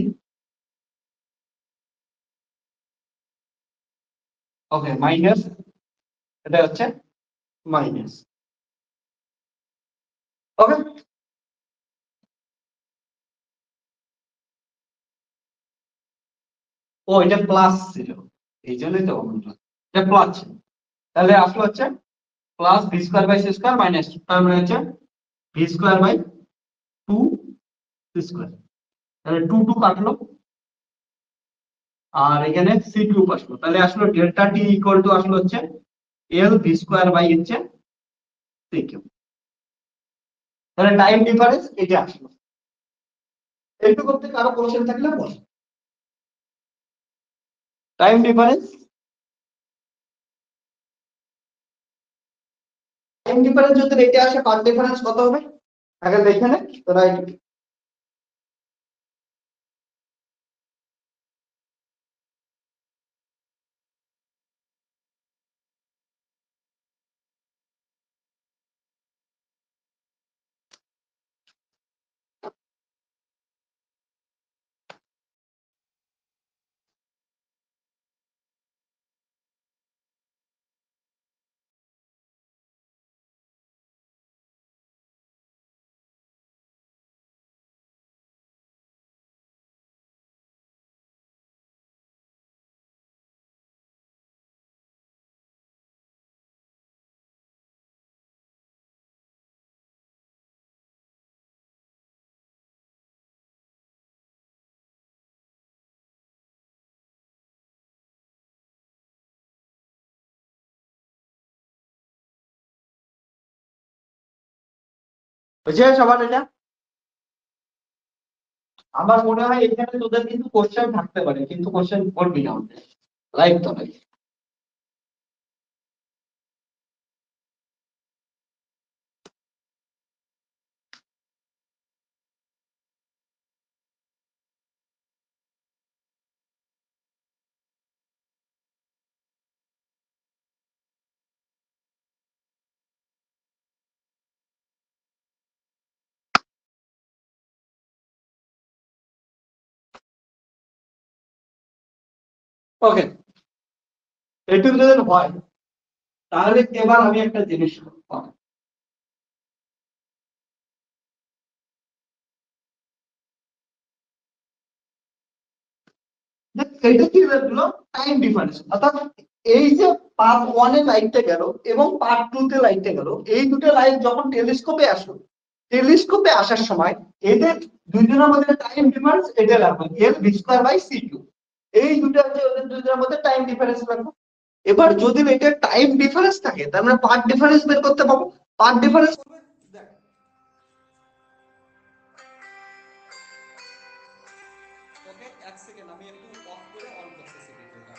Okay minus, এটা হচ্ছে মাইনাস। ওকে ও এটা প্লাস ছিল, এই জন্যই তো এটা প্লাস ছিল, তাহলে আসলে হচ্ছে plus V square by C square minus তার মানে হচ্ছে V square by 2 C square. তাহলে 2 2 কাটলো আর এখানে সি কিউব আসলো, তাহলে আসলো ডেল্টা টি ইকুয়াল টু আসলো হচ্ছে এল ভি স্কোয়ার বাই হচ্ছে সি কিউব। তাহলে টাইম ডিফারেন্স এটা আসলো। একটু করতে কারো কোশ্চেন থাকলে বল। টাইম ডিফারেন্স, টাইম ডিফারেন্স যদি রেটে আসে পাথ ডিফারেন্স কত হবে আগে দেখে নে রাইট। বুঝে সবার এটা? আমার মনে হয় এখানে তোদের কিন্তু কোশ্চেন থাকতে পারে, কিন্তু কোশ্চেন করবি না লাইভ তো নাই। ওকে এটুকু যদি হয় তাহলে এবার আমি একটা জিনিস করবো। এটা কি হলো টাইম ডিফারেন্স, অর্থাৎ এই যে পার্ট 1 এ লাইটটা গেল এবং পার্ট 2 তে লাইটটা গেল, এই দুটো লাইট যখন টেলিস্কোপে আসলো, টেলিস্কোপে আসার সময় এদের দুইজনের মধ্যে টাইম ডিফারেন্স এটা লাগবে L V square by C cube. এই দুটো হচ্ছে ওদের দুইজনের মধ্যে টাইম ডিফারেন্স লাগবে। এবার যদি এটা টাইম ডিফারেন্স থাকে তার মানে পার্ট ডিফারেন্স বের করতে পাবো। পার্ট ডিফারেন্স দেখ ওকে এক সেকেন্ড আমি একটু অফ করে অন করতেছি ভিডিওটা।